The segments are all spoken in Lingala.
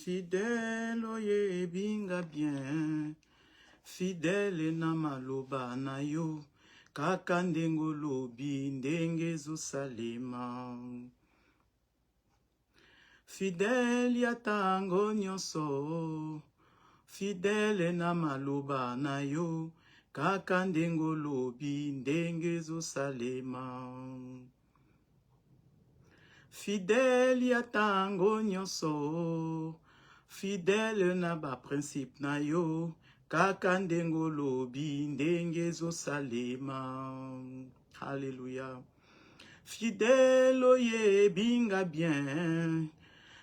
Fidèle oye binga bien, fidèle na maloba na yo, kaka ndengo lobi ndenge zosalema. Fidèle ya tango nyonso, fidèle na maloba na yo, kaka ndengo lobi ndenge zosalema. Fidèle ya tango nyonso, fidèle na ba principe na yo, kaka ndengo lobi ndenge zosalema. Alléluia. Fidèle oye binga bien,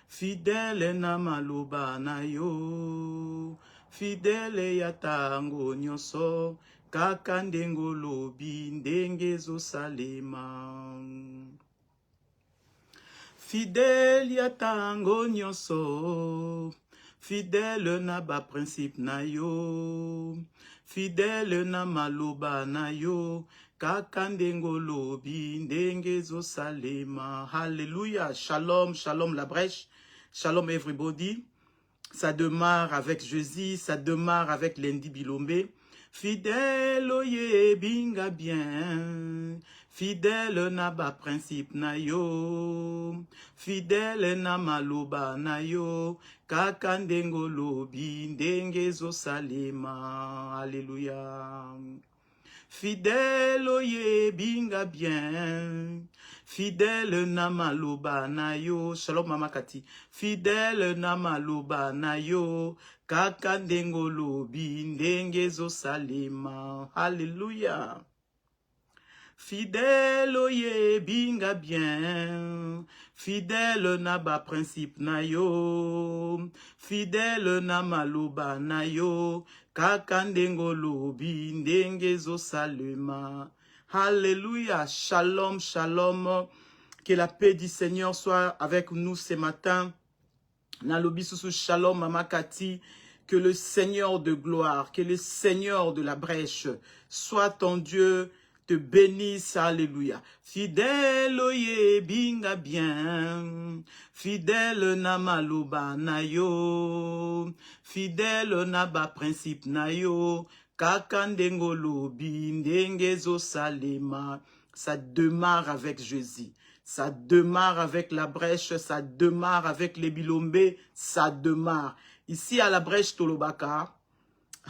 fidèle na maloba na yo, fidèle ya tango nyonso, kaka ndengo lobi ndenge zosalema. Fidèle ya tango nyonso, fidèle na ba principe na yo, fidèle na maloba na yo, kaka ndengo lobi ndenge zosalema. Alléluia. Shalom, shalom la brèche, shalom everybody. Ça démarre avec Jésus, ça démarre avec Lendi Bilombe. Fidèle oye binga bien, fidèle na ba principe na yo, fidèle na maloba na yo, kaka ndengo lobi ndenge zosalema. Alléluia. Fidèle oye binga bien, fidèle na maloba na yo. Shalom mama Kati. Fidèle na maloba na yo, kaka ndengo lobi ndenge zosalema. Alléluia. Fidèle oye binga bien, fidèle na ba principe na yo, fidèle na maloba na yo, kaka ndengo lobi ndenge zosalema. Alléluia. Shalom, shalom. Que la paix du Seigneur soit avec nous ce matin. Nalobi sous shalom mama Kati. Que le Seigneur de gloire, que le Seigneur de la brèche soit ton Dieu, te bénisse. Alléluia. Fidèle oye binga bien, fidèle na maloba na yo, fidèle na ba principe na yo, kaka ndengo lobi ndenge zosalema. Ça démarre avec Jésus. Ça démarre avec la brèche, ça démarre avec les Bilombe, ça démarre. Ici à la brèche Tolobaka,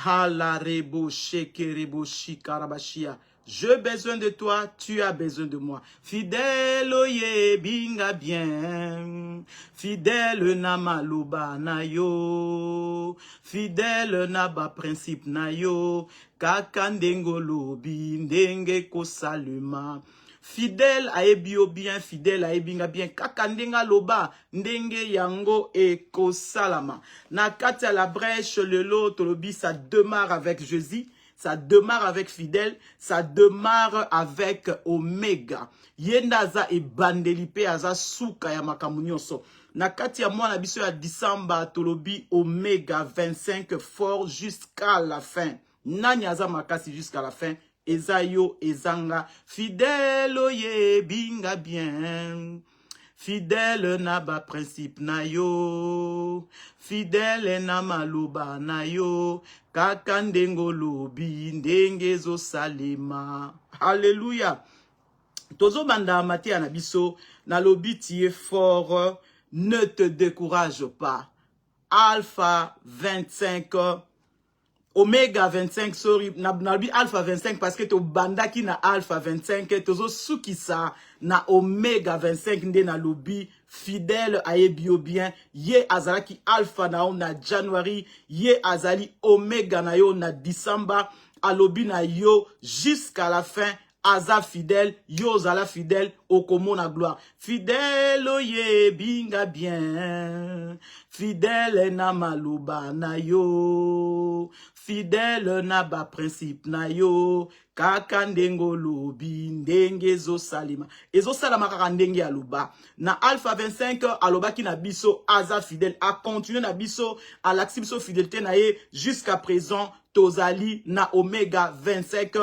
halarebo shekerebo shikarabashia. J'ai besoin de toi, tu as besoin de moi. Fidèle oye binga bien, fidèle na maloba na yo, fidèle na ba principe na yo, kaka ndengo lobi ndenge kosalema. Fidèle aebio bien, fidèle aebinga bien, kaka ndenga loba ndenge yango ekosalama. Na kati à la brèche lelo tolobi, ça démarre avec Jésus. Ça démarre avec fidèle, ça démarre avec Omega. Yendaza e bandelipe aza suka ya makamunyoso. Na kati ya mwana biso ya Disamba tolobi Omega 25 fort jusqu'à la fin. Nani aza makasi jusqu'à la fin. Ezayo ezanga fidèle oye binga bien. Fidèle na ba principe na yo, fidèle na maloba na yo, kaka ndengo lobi ndenge zosalema. Alléluia. Tozo banda matia na biso, na lobi tie fort, ne te décourage pas. Alpha 25, Omega 25, sorry, nabi Alpha 25 parce que to banda ki na Alpha 25, tozo sukisa na Omega 25 nde na lobi fidèle aebio bien, ye azalaki Alpha na yo na January, ye azali Omega na yo na December, alobi na yo jusqu'à la fin. Aza fidèle, yo zala fidèle, okomo na gloire. Fidèle oye binga bien, fidèle na maloba na yo, fidèle na ba principe na yo, kaka ndengo lobi ndenge zosalima. Ezo salama kaka ndenge aloba. Na Alpha 25 aloba ki na biso aza fidèle, a continué na biso, a l'axi biso fidélité na ye jusqu'à présent. Tozali na Omega 25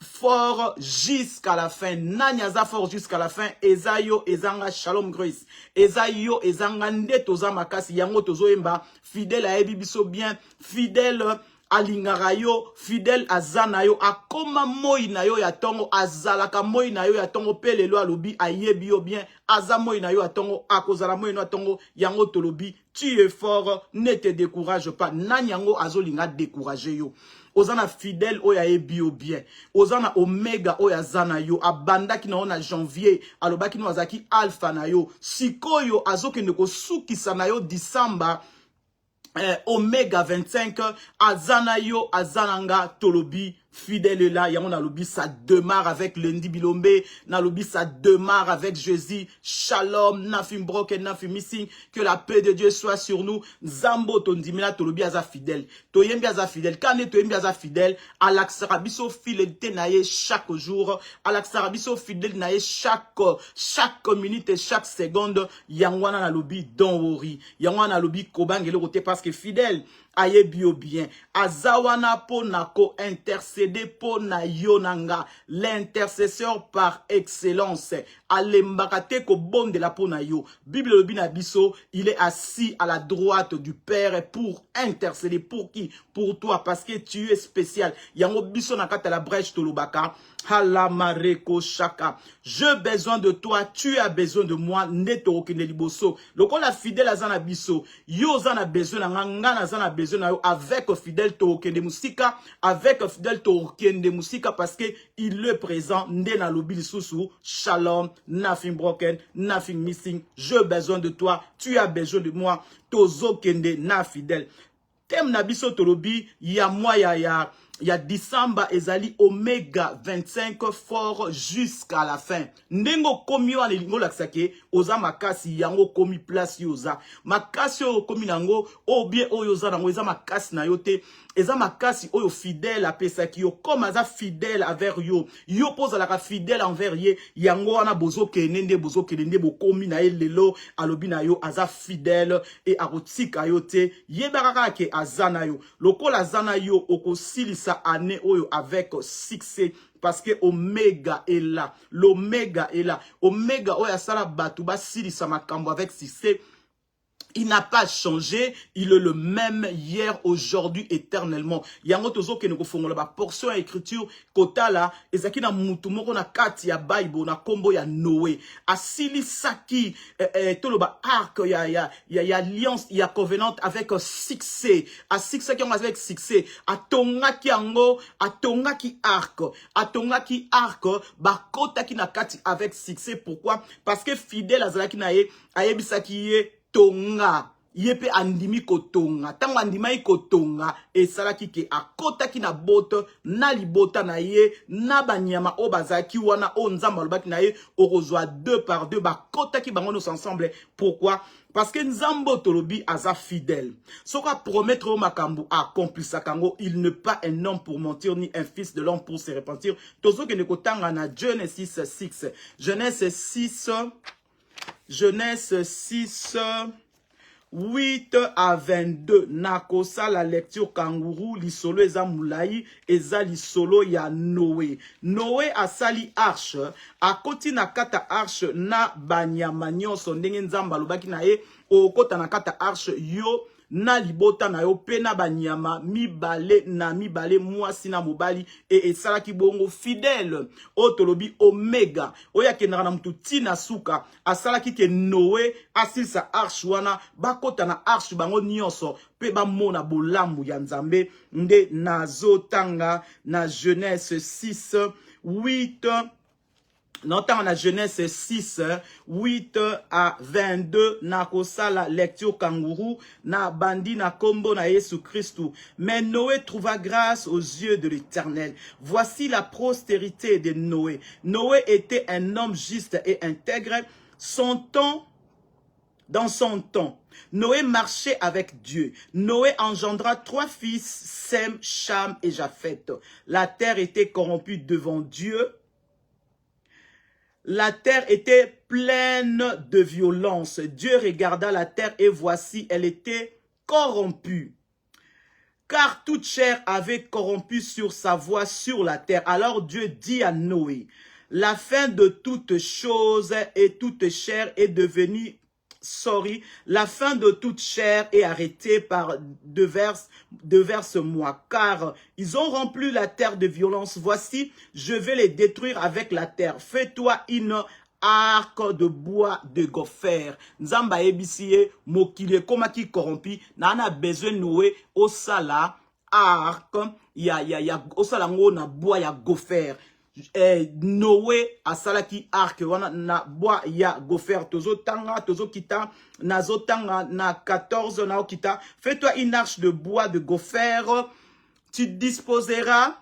fort jusqu'à la fin. Nanyaza fort jusqu'à la fin. Ezayo ezanga shalom grace. Ezayo ezanga ndetoza makasi yango tozo emba fidèle a ebibiso bien, fidèle alingarayo, fidèle azanayo, akoma moi na yo ya tongo, azalaka moi na yo ya tongo, pelelo alobi ayebi yo bien, aza moi na yo ya tongo, akozala moi na tongo, yango tolobi, tu es fort, ne te décourage pas. Nanyango azolinga décourager yo. Ozana fidèle oya ebi yo bien. Ozana omega oya zana yo. Abanda ki na ona janvier. Aloba ki no azaki alpha na yo. Sikoyo azoke neko sukisa na yo December. Omega 25. Azana yo azananga tolobi. Fidèle là, yamon a lobi, ça démarre avec lundi bilombe, na lobi, ça démarre avec Jésus, shalom, nafim broken, nafim missing, que la paix de Dieu soit sur nous, Zambo tondimela, tolobi aza fidèle, toyembi aza fidèle, kane toyembi aza fidèle, alaksarabiso fidélité naye chaque jour, alaksarabiso fidèle naye chaque minute et chaque seconde, yangwana na lobi, don wori, yangwana na lobi, kobangele kote parce que fidèle, aye bio bien. Azawana po nako intercéder po na yonanga. L'intercesseur par excellence. Alembakate ko bon de la po na yo. Bible le binabiso, il est assis à la droite du Père pour intercéder. Pour qui? Pour toi. Parce que tu es spécial. Yango biso nakata la brèche tolobaka. Halamareko shaka. J'ai besoin de toi, tu as besoin de moi. Neto okende liboso. Loko la fidèle azana biso. Yo zana besoin na ngana zana besoin na yo avec fidèle to okende musika, avec fidèle to okende musika parce que il est présent nde na lobi lisusu. Shalom, nothing broken, nothing missing. J'ai besoin de toi, tu as besoin de moi. Tozo kende na fidèle. Tem na biso tolobi ya moi ya December ezali Omega 25 fort jusqu'à la fin. Ndengo komi wa lingo laksake oza makasi yango komi place yoza. Makasi o komi nango o bien o yoza nango eza makasi na yote. Eza makasi oyo fidèle apesaki yo comme aza fidèle envers yo. Yo pose la fidèle envers ye yango wana bozo kenende bo komi na lelo alobi na yo aza fidèle et akotika yo te yebaka ke azana yo. Lokola azana yo okosilisa année oyo avec succès parce que Omega est là. L'Omega est là. Omega oyo asala batu ba silisa makambo avec succès. Il n'a pas changé, il est le même hier, aujourd'hui, éternellement. Yango tozo ke neko fongola ba portion à écriture kota la ezaki na mutu moko na kati ya Bible na kombo ya Noé. Asili saki toloba arc ya alliance ya covenant avec succès. A succès qui avec succès. Atongaki yango, atongaki arc ba kota ki na kati avec succès. Pourquoi? Parce que fidèle azalaki na ye ayebisaki ye tonga yepe andimi kotonga tango andimai kotonga esalaki ke akota ki na bote na libota na ye na banyama o bazaki wana o nzamba lobaki na ye okozwa 2 par 2 bakota ki bango nos ensemble. Pourquoi? Parce que nzambo tolobi aza fidèle. Soka promettre au makambo accomplissa kango, il n'est pas un homme pour mentir ni un fils de l'homme pour se repentir. Tozo ke nekotanga na Genesis 6. Genèse 6, 8 à 22. Nakosa la lecture kangourou, lisolo eza moulaï, eza lisolo ya Noé. Noé a sali arche, a koti na kata arche na banyama nyonso ndenge nzamba lobaki na ye, okota na kata arche yo, na libota na yo pe na banyama mibale mwasi na mobali e esalaki bongo fidèle otolobi Omega oya kendaka na mutu tina suka asalaki ke Noé asilisa arche wana bakota na arche bango nyonso pe bamona bolambu ya Nzambe nde nazotanga na Genèse 6 8. Notamment la Genèse 6, 8 à 22, na kosala lecture kangourou, na bandi na kombo na Yesu Christou. Mais Noé trouva grâce aux yeux de l'Éternel. Voici la postérité de Noé. Noé était un homme juste et intègre. Dans son temps, Noé marchait avec Dieu. Noé engendra 3 fils, Sem, Cham et Japheth. La terre était corrompue devant Dieu. La terre était pleine de violence. Dieu regarda la terre et voici, elle était corrompue. car toute chair avait corrompu sur sa voie sur la terre. Alors Dieu dit à Noé, la fin de toute chose et toute chair est devenue, la fin de toute chair est arrêtée par devers moi, car ils ont rempli la terre de violence. Voici, je vais les détruire avec la terre. Fais-toi une arc de bois de gopher. Nzamba ebisie mokile koma ki corrompi. Nana besoin Noé au sala arc ya osala ngo na bois ya gopher. Noé asalaki arc wana na bois ya gopher. Tozo tanga tozo kita nazo tanga na 14 na okita. Fais-toi une arche de bois de gopher. Tu disposeras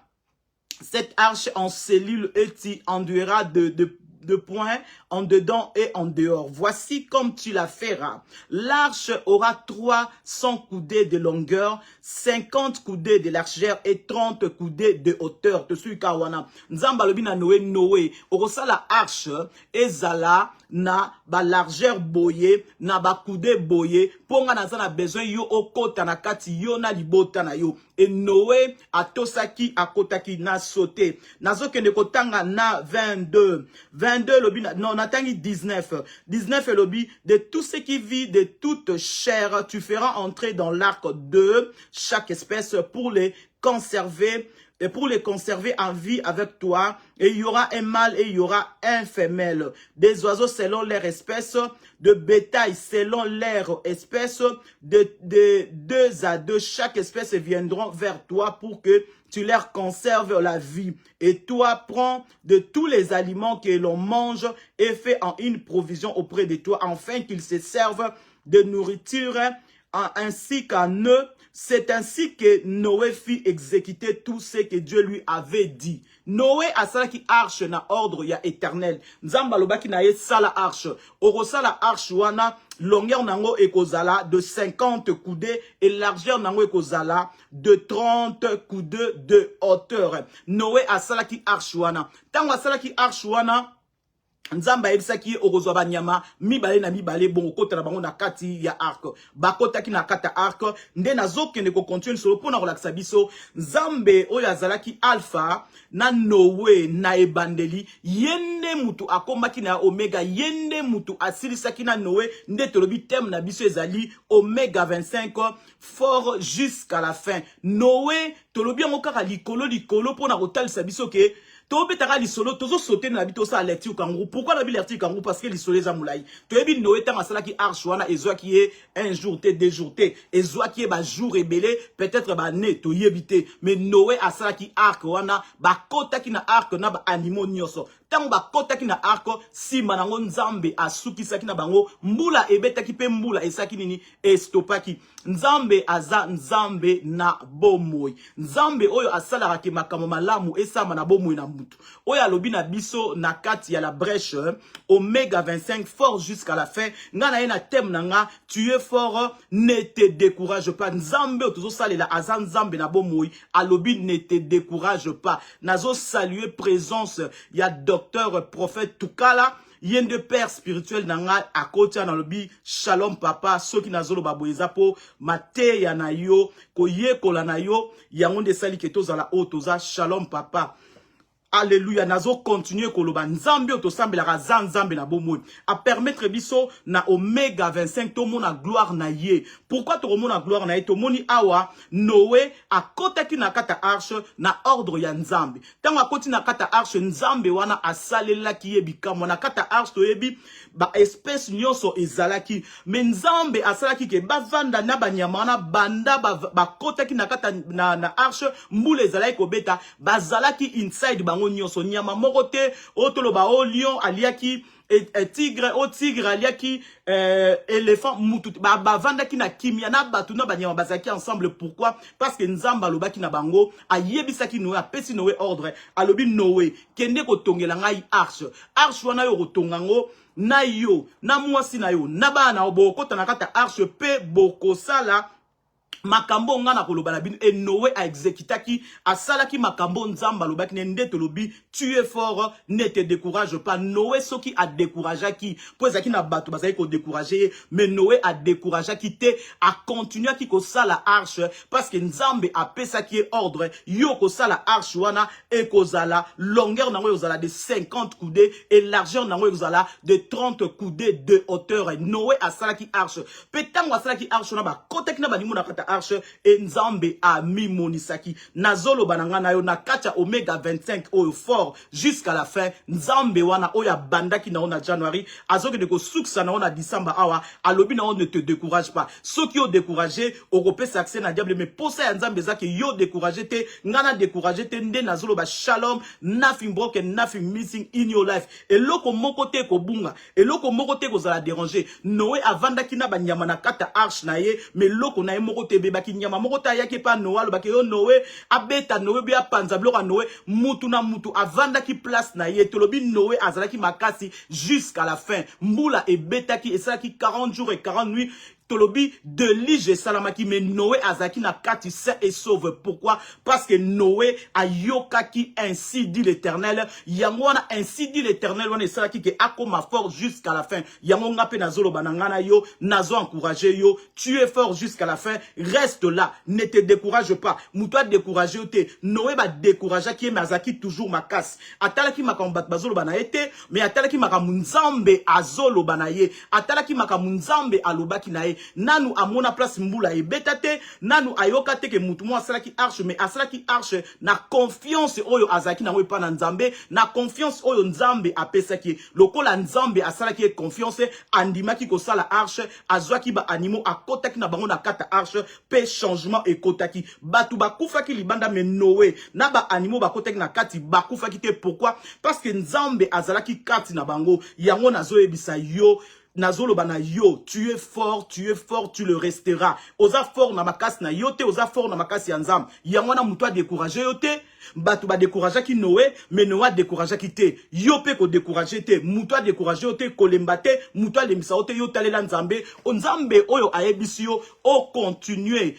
cette arche en cellule et tu enduiras de points en dedans et en dehors. Voici comme tu la feras. L'arche aura 300 coudées de longueur, 50 coudées de largeur et 30 coudées de hauteur. Te suis kawana. Nzamba lobi na Noé. Orosa la arche ezala na ba largeur boye, na ba coudé boye. Ponga na zana besoin yo okota na kati yo na libota na yo. Et Noé atosaki akotaki na sauté. Nazo kende kotanga na 22 lobi non natangi 19 et lobi de tout ce qui vit de toute chair tu feras entrer dans l'arc de chaque espèce pour les conserver en vie avec toi, et il y aura un mâle et il y aura un femelle, des oiseaux selon leur espèce, de bétail selon leur espèce, de 2 à 2, chaque espèce viendront vers toi pour que tu leur conserves la vie. Et toi, prends de tous les aliments que l'on mange et fais en une provision auprès de toi, afin qu'ils se servent de nourriture ainsi qu'à eux. C'est ainsi que Noé fit exécuter tout ce que Dieu lui avait dit. Noé a sala qui arche na ordre ya éternel. Nzamba lobaki na ye sala arche. Orosa la arche wana longueur nango ekozala de 50 coudées et largeur nango ekozala de 30 coudées de hauteur. Noé a sala qui arche wana. Tango a sala qui arche wana, Nzamba ebisaki okozwa banyama mibale na mibale bon kota na bango na kati ya arc bakota ki na kata arc nde nazokende ko continue solo pona kolakisa biso Nzambe oyo azalaki alpha na Noé na ebandeli yende mutu akombaki na omega yende mutu asilisaki na Noé nde tolobi thème na biso ezali oméga 25 fort jusqu'à la fin. Noé tolobi yango kaka likolo pona kotalisa biso ke Tobetaka lisolo tozo sauter na bito sa lecture kangourou. Pourquoi la lecture kangourou? Parce que lisolo za moulai. Toyebi Noé tanga sala ki arche wana ezwa ki e un jour te deux jours te ezwa ki e ba jour ebele peut-être ba ne to yebite. Mais Noé asala ki arc wana ba kota ki na arc na ba animaux nyoso. Tango ba kota ki na arc si manango Nzambe asukisa ki na bango mbula ebeta ki pe mbula esaki nini estopaki. Nzambe aza Nzambe na bomoi. Nzambe oyo asala ki makamo malamu esama na bomoi na mutu. Oya lobi na biso na kati ya la brèche oméga 25 fort jusqu'à la fin. Ngana ena thème nanga tu es fort, ne te décourage pas. Nzambe otozo salela aza Nzambe na bomoi alobi ne te décourage pas. Nazo saluer présence ya docteur prophète Tukala. Yen de père spirituel nanga akotia na lobi shalom papa soki nazolo baboyeza po mate ya na yo koyekola na yo yango nde sali ke tozala o toza shalom papa. Alléluia, nazo continuer koloba Nzambe otosambela za Nzambe na bomoi a permettre biso na oméga 25 to mona gloire na ye. Pourquoi to mona gloire na ye? To moni awa Noé akotaki na kata arche na ordre ya Nzambe. Tango akoti na kata arche Nzambe wana asalelaki ye bikamo na kata arche to yebi ba espèce nyonso ezalaki. Mais Nzambe asalaki ke bavanda na banyama na banda bakotaki na kata na arche mbule ezalaki kobeta bazalaki inside bango nyonso nyama moko te otoloba o lion aliaki tigre o tigre aliaki éléphant mutu bavandaki na kimia na batu na banyama bazaki ensemble. Pourquoi? Parce que Nzamba lobaki na bango ayebisaki Noé apesi Noé ordre alobi Noé kende kotongela ngai arche wana yo kotongango na yo na mwasi na yo na bana obokota na kata arche pe bokosala makambo nga na koloba na bino, et Noé a exécutaki asalaki makambo nzamba lobaki nende tolobi tu es fort, ne te décourage pas. Noé soki a découragé qui po ezaki na bato bazali ko décourager, mais Noé a découragé qui te a continué ki ko sala arche parce que nzambe a pesa ki ordre yo ko sala arche wana e ko zala longueur nango yo zala de 50 coudées et largeur nango yo zala de 30 coudées de hauteur. Noé a sala ki arche petango a sala ki arche na ba kotek na ba nimu na kata arche et nzambe a mi monisaki nazolo bananga na yo na kacha oméga 25 oyo fort jusqu'à la fin. Nzambe wana oya bandaki na na January azoki de ko suksa na na December awa alobi na ne te décourage pas. Ceux qui ont découragé au repès accès na diable mais pour ça nzambe zaki yo découragé te ngana découragé te nde nazolo ba shalom nothing broken nothing missing in your life et loko moko te ko bunga et loko moko te ko zala déranger. Noé avandaki na ba nyama na kata arche na ye mais loko na ye moko te bebaki nyama moko ta yaki pa Noé lobaki yo Noé abeta Noé bia panza bloka Noé mutu na mutu avandaki place na ye tolobi Noé azalaki makasi jusqu'à la fin. Mbula e betaki et ça qui 40 jours et 40 nuits tolobi de lige salamaki mais Noé azaki na kati saint et sauve. Pourquoi? Parce que Noé a yokaki ainsi dit l'Éternel. Yangwana ainsi dit l'Éternel wana salaki ke akoma fort jusqu'à la fin. Yango ngape nazolo banangana yo nazo encourager yo. Tu es fort jusqu'à la fin. Reste là, ne te décourage pas. Moutoua décourager yo te. Noé ba décourager qui mazaki toujours makas. Atalaki makambat bazolo banaete mais atalaki makamunzambe azolo banaye. Atalaki makamunzambe alobaki nae. Nanu amona place mbula e betate nanu ayoka te ke mutu mo asalaki arche mais asalaki arche na confiance oyo azaki na wepa na nzambe na confiance oyo nzambe apesaki lokola nzambe asalaki confiance andimaki ko sala arche azwaki ba animo akotaki na bango na kata arche pe changement ekotaki batu bakufaki libanda mais Noé na ba animo bakotaki na kati bakufaki te. Pourquoi? Parce que nzambe azalaki kati na bango yango nazo ebisa yo nazolo bana yo tu es fort, tu le resteras. Oza fort na makasi na yote, oza fort na makasi ya nzambe. Yango na mutu a décourager yote, batu ba décourager ki Noé, mais Noé décourager ki te. Yo pe ko décourager te, mutu a décourager yote, kolembate, mutu a lemisa yote yo talela nzambe. Nzambe oyo ayebisi yo, o continuer.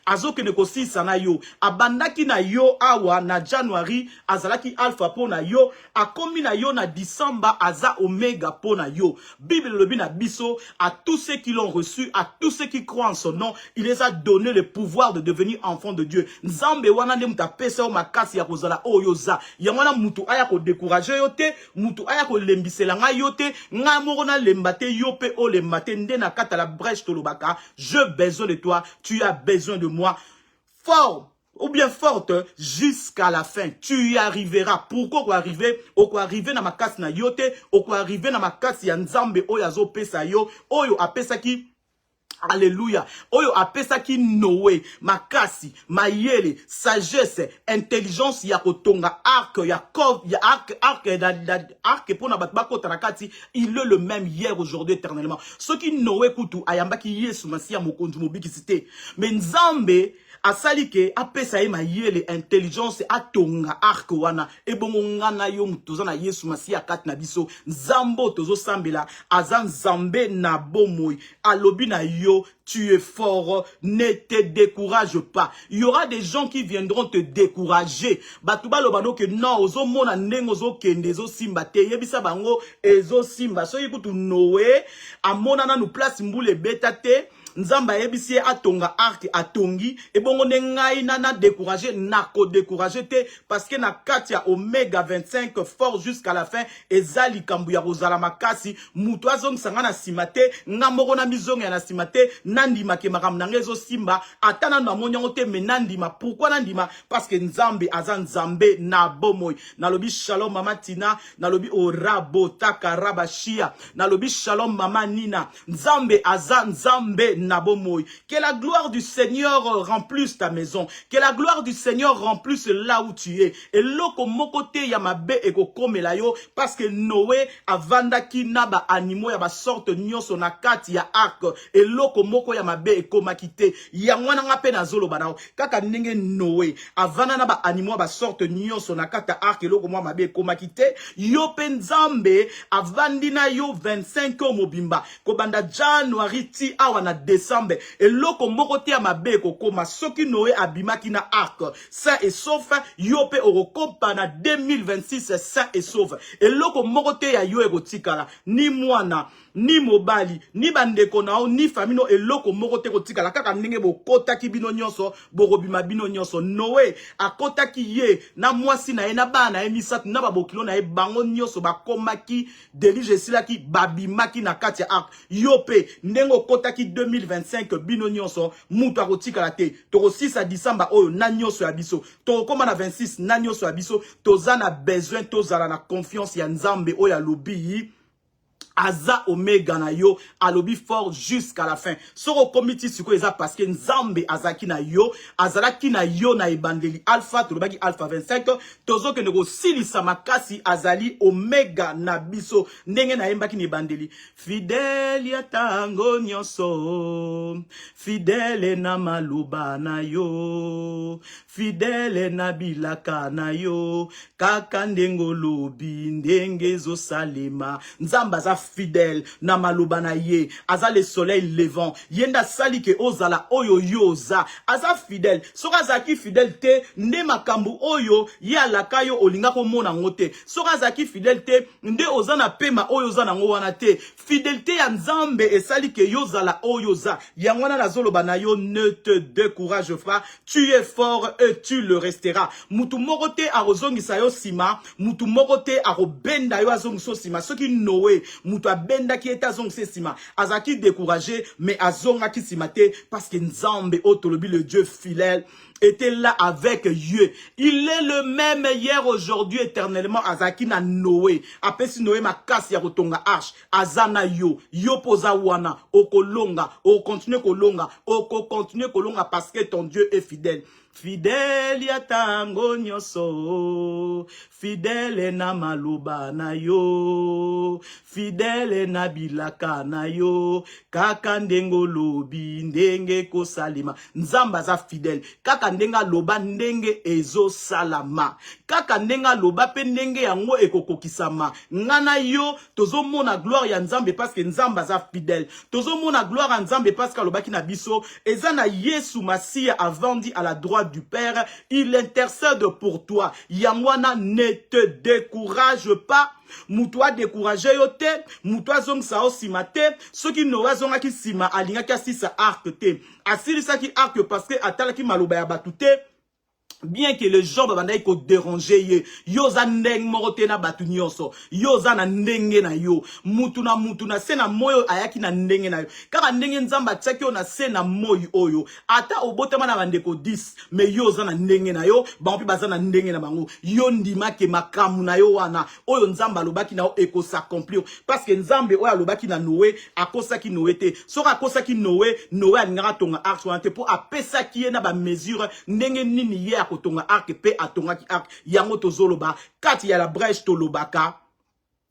Azoke ne ko sisa na yo. Abandaki na yo awa na January, azalaki alpha po na yo, akomi na yo na December aza omega po na yo. Bible le bina biso à tous ceux qui l'ont reçu, à tous ceux qui croient en son nom, il les a donné le pouvoir de devenir enfants de Dieu. Nzambe wana ne muta pesa o makasi ya kozala oyoza. Yangwana mutu aya ko décourager yote, mutu aya ko lembisela nga yote, nga moko na lembate yope o lembate nde na kata la brèche tolobaka. J'ai besoin de toi, tu as besoin de moi. Fort ou bien forte jusqu'à la fin. Tu y arriveras. Pourquoi arriver? Oko arriver na makasi na yote, oko arriver na makasi ya nzambe oyo azo pesa yo, oyo apesa ki alléluia. Oyo apesa ki Noé, makasi, mayele, sagesse, intelligence ya kotonga arc, arc pour na batbako tarakati, il est le même hier, aujourd'hui, éternellement. Ce qui Noé kutu ayamba ki yesu masia mokondu mobiki cité. Mais nzambe asalike apesa ye mayele intelligence atonga arc wana ebongo ngana yo mutoza na yesu masia kati na biso nzambo tozo sambela azan zambe na bomoi alobi na yo tu es fort, ne te décourage pas. Il y aura des gens qui viendront te décourager. Batuba lobano que non, ozo mona ndenge ozo kende ozo simba te yebisa bango ezo simba. So yikutu Noé amona na nu place mbule beta te. Nzamba yebisi atonga arc atongi et bongo ngai na décourager na ko décourager te parce que na katia oméga 25 fort jusqu'à la fin ezali kambu ya rozala makasi mutu azong sanga na simate ngamoko na mizonga na simate nandima ke makam nangezo simba atana na monyango te menandima. Pourquoi nandima? Parce que nzambe azan nzambe na bomoy. Nalobi shalom mama Tina, nalobi orabo takarabashia, nalobi shalom mama Nina. Nzambe azan nzambe nabomoy. Que la gloire du Seigneur remplisse ta maison. Que la gloire du Seigneur remplisse là où tu es. Et loko mokote ya mabe eko komela yo parce que Noé avanda ki naba animo ya ba sorte nyonso na kati ya arc. Et loko moko ya mabe eko makite. Ya mwana ngape na zolo banao. Kaka ndenge Noé avanda naba animo ya ba sorte nyonso na kati ya arc. Et loko mwa mabe eko makite. Yo penzambe avandi na yo 25 mobimba. Kobanda January ti awa na décembre eloko moko te ya mabe kokoma soki Noé abimaki na arc sain et sauf yo pe okokompa na 2026 sain et sauf eloko moko te ya yo ekotikala ni mwana ni mobali ni bandeko nao ni famino eloko moko te kotikala kaka ndenge bokotaki bino nyonso bokobima bino nyonso. Noé akotaki ye na mwasi na ye na bana ye misatu na babokilo na ye bango nyonso bakomaki delige silaki babimaki na kati ya arc yo pe ndenge okotaki 2025 bino nyonso mutu akotikala te toko 6 à December oyo na nyonso ya biso tokoma na 26 na nyonso ya biso toza na besoin tozala na confiance ya Nzambe oyo alobi Aza Omega na yo alobi fort jusqu'à la fin. Soko komiti siko eza parce que Nzambe azaki na yo, azalaki na yo na ebandeli alpha tolobaki alpha 25 tozo ke nego silisa makasi azali Omega na biso ndenge na yembaki ni ebandeli fidèle ya tango nyonso fidèle na maluba na yo fidèle na bilaka na yo kaka ndengo lobi ndenge zo salema Nzamba za fidèle na maluba na ye aza le soleil levant yenda sali ke ozala oyo yoza aza fidèle soka zaki fidèle te nde makambu oyo ya lakayo olinga ko mona ngote soka zaki fidèle te nde ozana pema oyo ozana ngo wana te fidélité ya Nzambe esali ke yozala oyo za yangwana na zoloba na yo ne te décourage pas tu es fort et tu le resteras mutu moko te arozongisa yo sima mutu moko te arobenda yo azongiso sima soki Noé mutu abenda ki eta zongise sima azaki découragé mais azonga ki sima te parce que Nzambe otolobi le Dieu fidèle était là avec Dieu. Il est le même hier, aujourd'hui, éternellement. Azaki na Noé. Apesi Noé makasi ya kotonga arche. Azana yo. Yo poza wana. Okolonga. O continue kolonga. Oko continue kolonga parce que ton Dieu est fidèle. Fidèle ya tango nyonso fidèle na maluba na yo fidèle na bilaka na yo kaka ndengo lobi ndenge ko salima Nzamba za fidèle kaka ndenga loba ndenge ezo salama kaka ndenga loba pe ndenge yango ekokokisama ngana yo tozomona gloire ya Nzambe parce que Nzamba za fidèle tozomona gloire ya Nzambe parce que alobaki na biso ezana Yesu Masia avant dit à la droite du Père, il intercède pour toi. Yangwana, ne te décourage pas. Moutoua découragé yote, moutoua zong sao simate, ceux qui n'aura zonga ki sima alinga ki asisa arc te. Asili sa ki arc parce que atala ki maluba ya batute. Bien que les gens babandai ko déranger ye yoza ndeng morote na batu nyonso yoza na ndenge na yo mutu na se na moyo ayaki na ndenge na yo kaka ndenge Nzamba tsaki na se na moyo oyo ata obotama na bandeko 10 mais yoza na ndenge na yo bampi baza na ndenge na bango yo ndima ke makamu na yo wana oyo Nzamba alobaki na eko s'accomplir parce que Nzambe oyo alobaki na Noé akosaki Noé te soka akosaki Noé alingaka tonga arche wana te po apesaki ye na ba mesure ndenge nini ye tonga arc pe atonga ki arc yango tozoloba kati ya la brèche tolobaka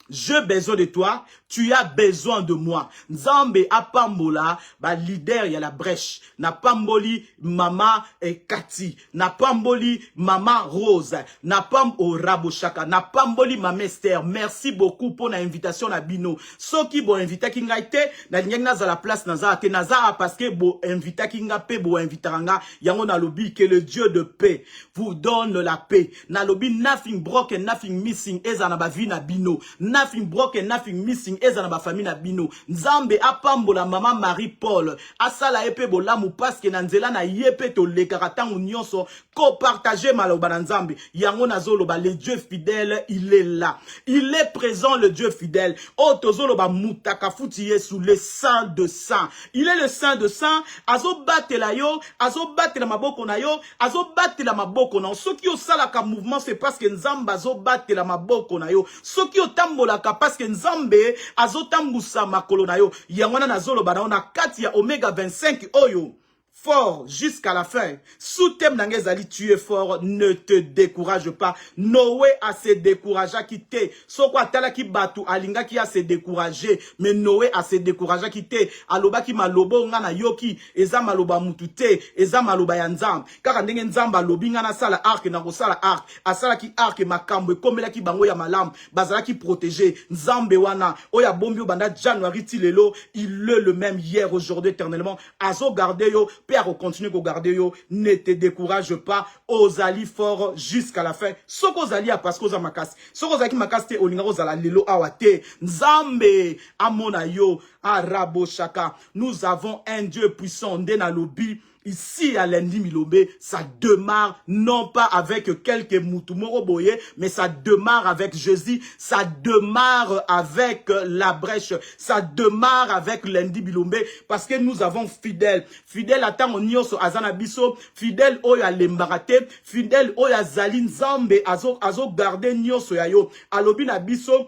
j'ai besoin de toi, tu as besoin de moi. Nzambe apambola, ba leader ya la brèche. Na pamboli mama Kati, na pamboli mama Rose, na pam o Raboshaka, na pamboli mama Esther. Merci beaucoup pour la invitation na bino. Soki bo invita kinga ite, na nyanga za la place naza te naza parce que bo invita kinga pe bo invitaranga yango na lobi que le Dieu de paix vous donne la paix. Na lobi nothing broken, nothing missing ezana ba vie na bino. Nothing broken, nothing missing, ezana ba famille na bino. Nzambe apambola mama Marie-Paul. Asala epe bolamu parce que nanzela na yepe to lekaratangu nyonso ko partager maloba na Nzambe. Yango nazoloba le Dieu fidèle, il est là. Il est présent le Dieu fidèle. O tozoloba mutaka futi Yesu le saint de saint. Il est le saint de saint. Azo batela yo, azo batela maboko na yo, azo batela maboko na. Soki yo salaka mouvement c'est parce que Nzamba azo batela maboko na yo. Soki yo tambo parce que Nzambe azotambusa makolo na yo yangwana na zolo bana na kati ya Omega 25 oyo fort jusqu'à la fin. Sous thème d'Angezali, tu es fort, ne te décourage pas. Noé a se découragé à quitter. Sokwa tala ki batu alinga ki a se découragé, mais Noé a se découragé à quitter. Aloba ki malobo ngana yoki, eza maloba mutute, eza maloba ya nzambe. Kaka ndenge nzamba lobi ngana sala arc na sala arc, asala ki arc makambo komela ki bango ya malam, bazala ki protéger. Nzambe wana, oya bombi banda January tilelo, il est le même hier, aujourd'hui, éternellement. Azo garde yo, Père, continue de garder yo, ne te décourage pas, ozali fort jusqu'à la fin. Soko ozali a parce que oza makas. Soko ozali makas te olinga ozala lelo awate. Nzambe amona yo, arabo shaka. Nous avons un Dieu puissant, ndena lobi. Ici à Lundi Milombe, ça démarre non pas avec quelques moutoumoro boye, mais ça démarre avec Jésus, ça démarre avec la brèche, ça démarre avec Lundi Milombe, parce que nous avons fidèle. Fidèle attend onyoso azana biso, fidèle oya lembarate, fidèle oya zalin zambe azo garder nyoso yayo, alobi na biso.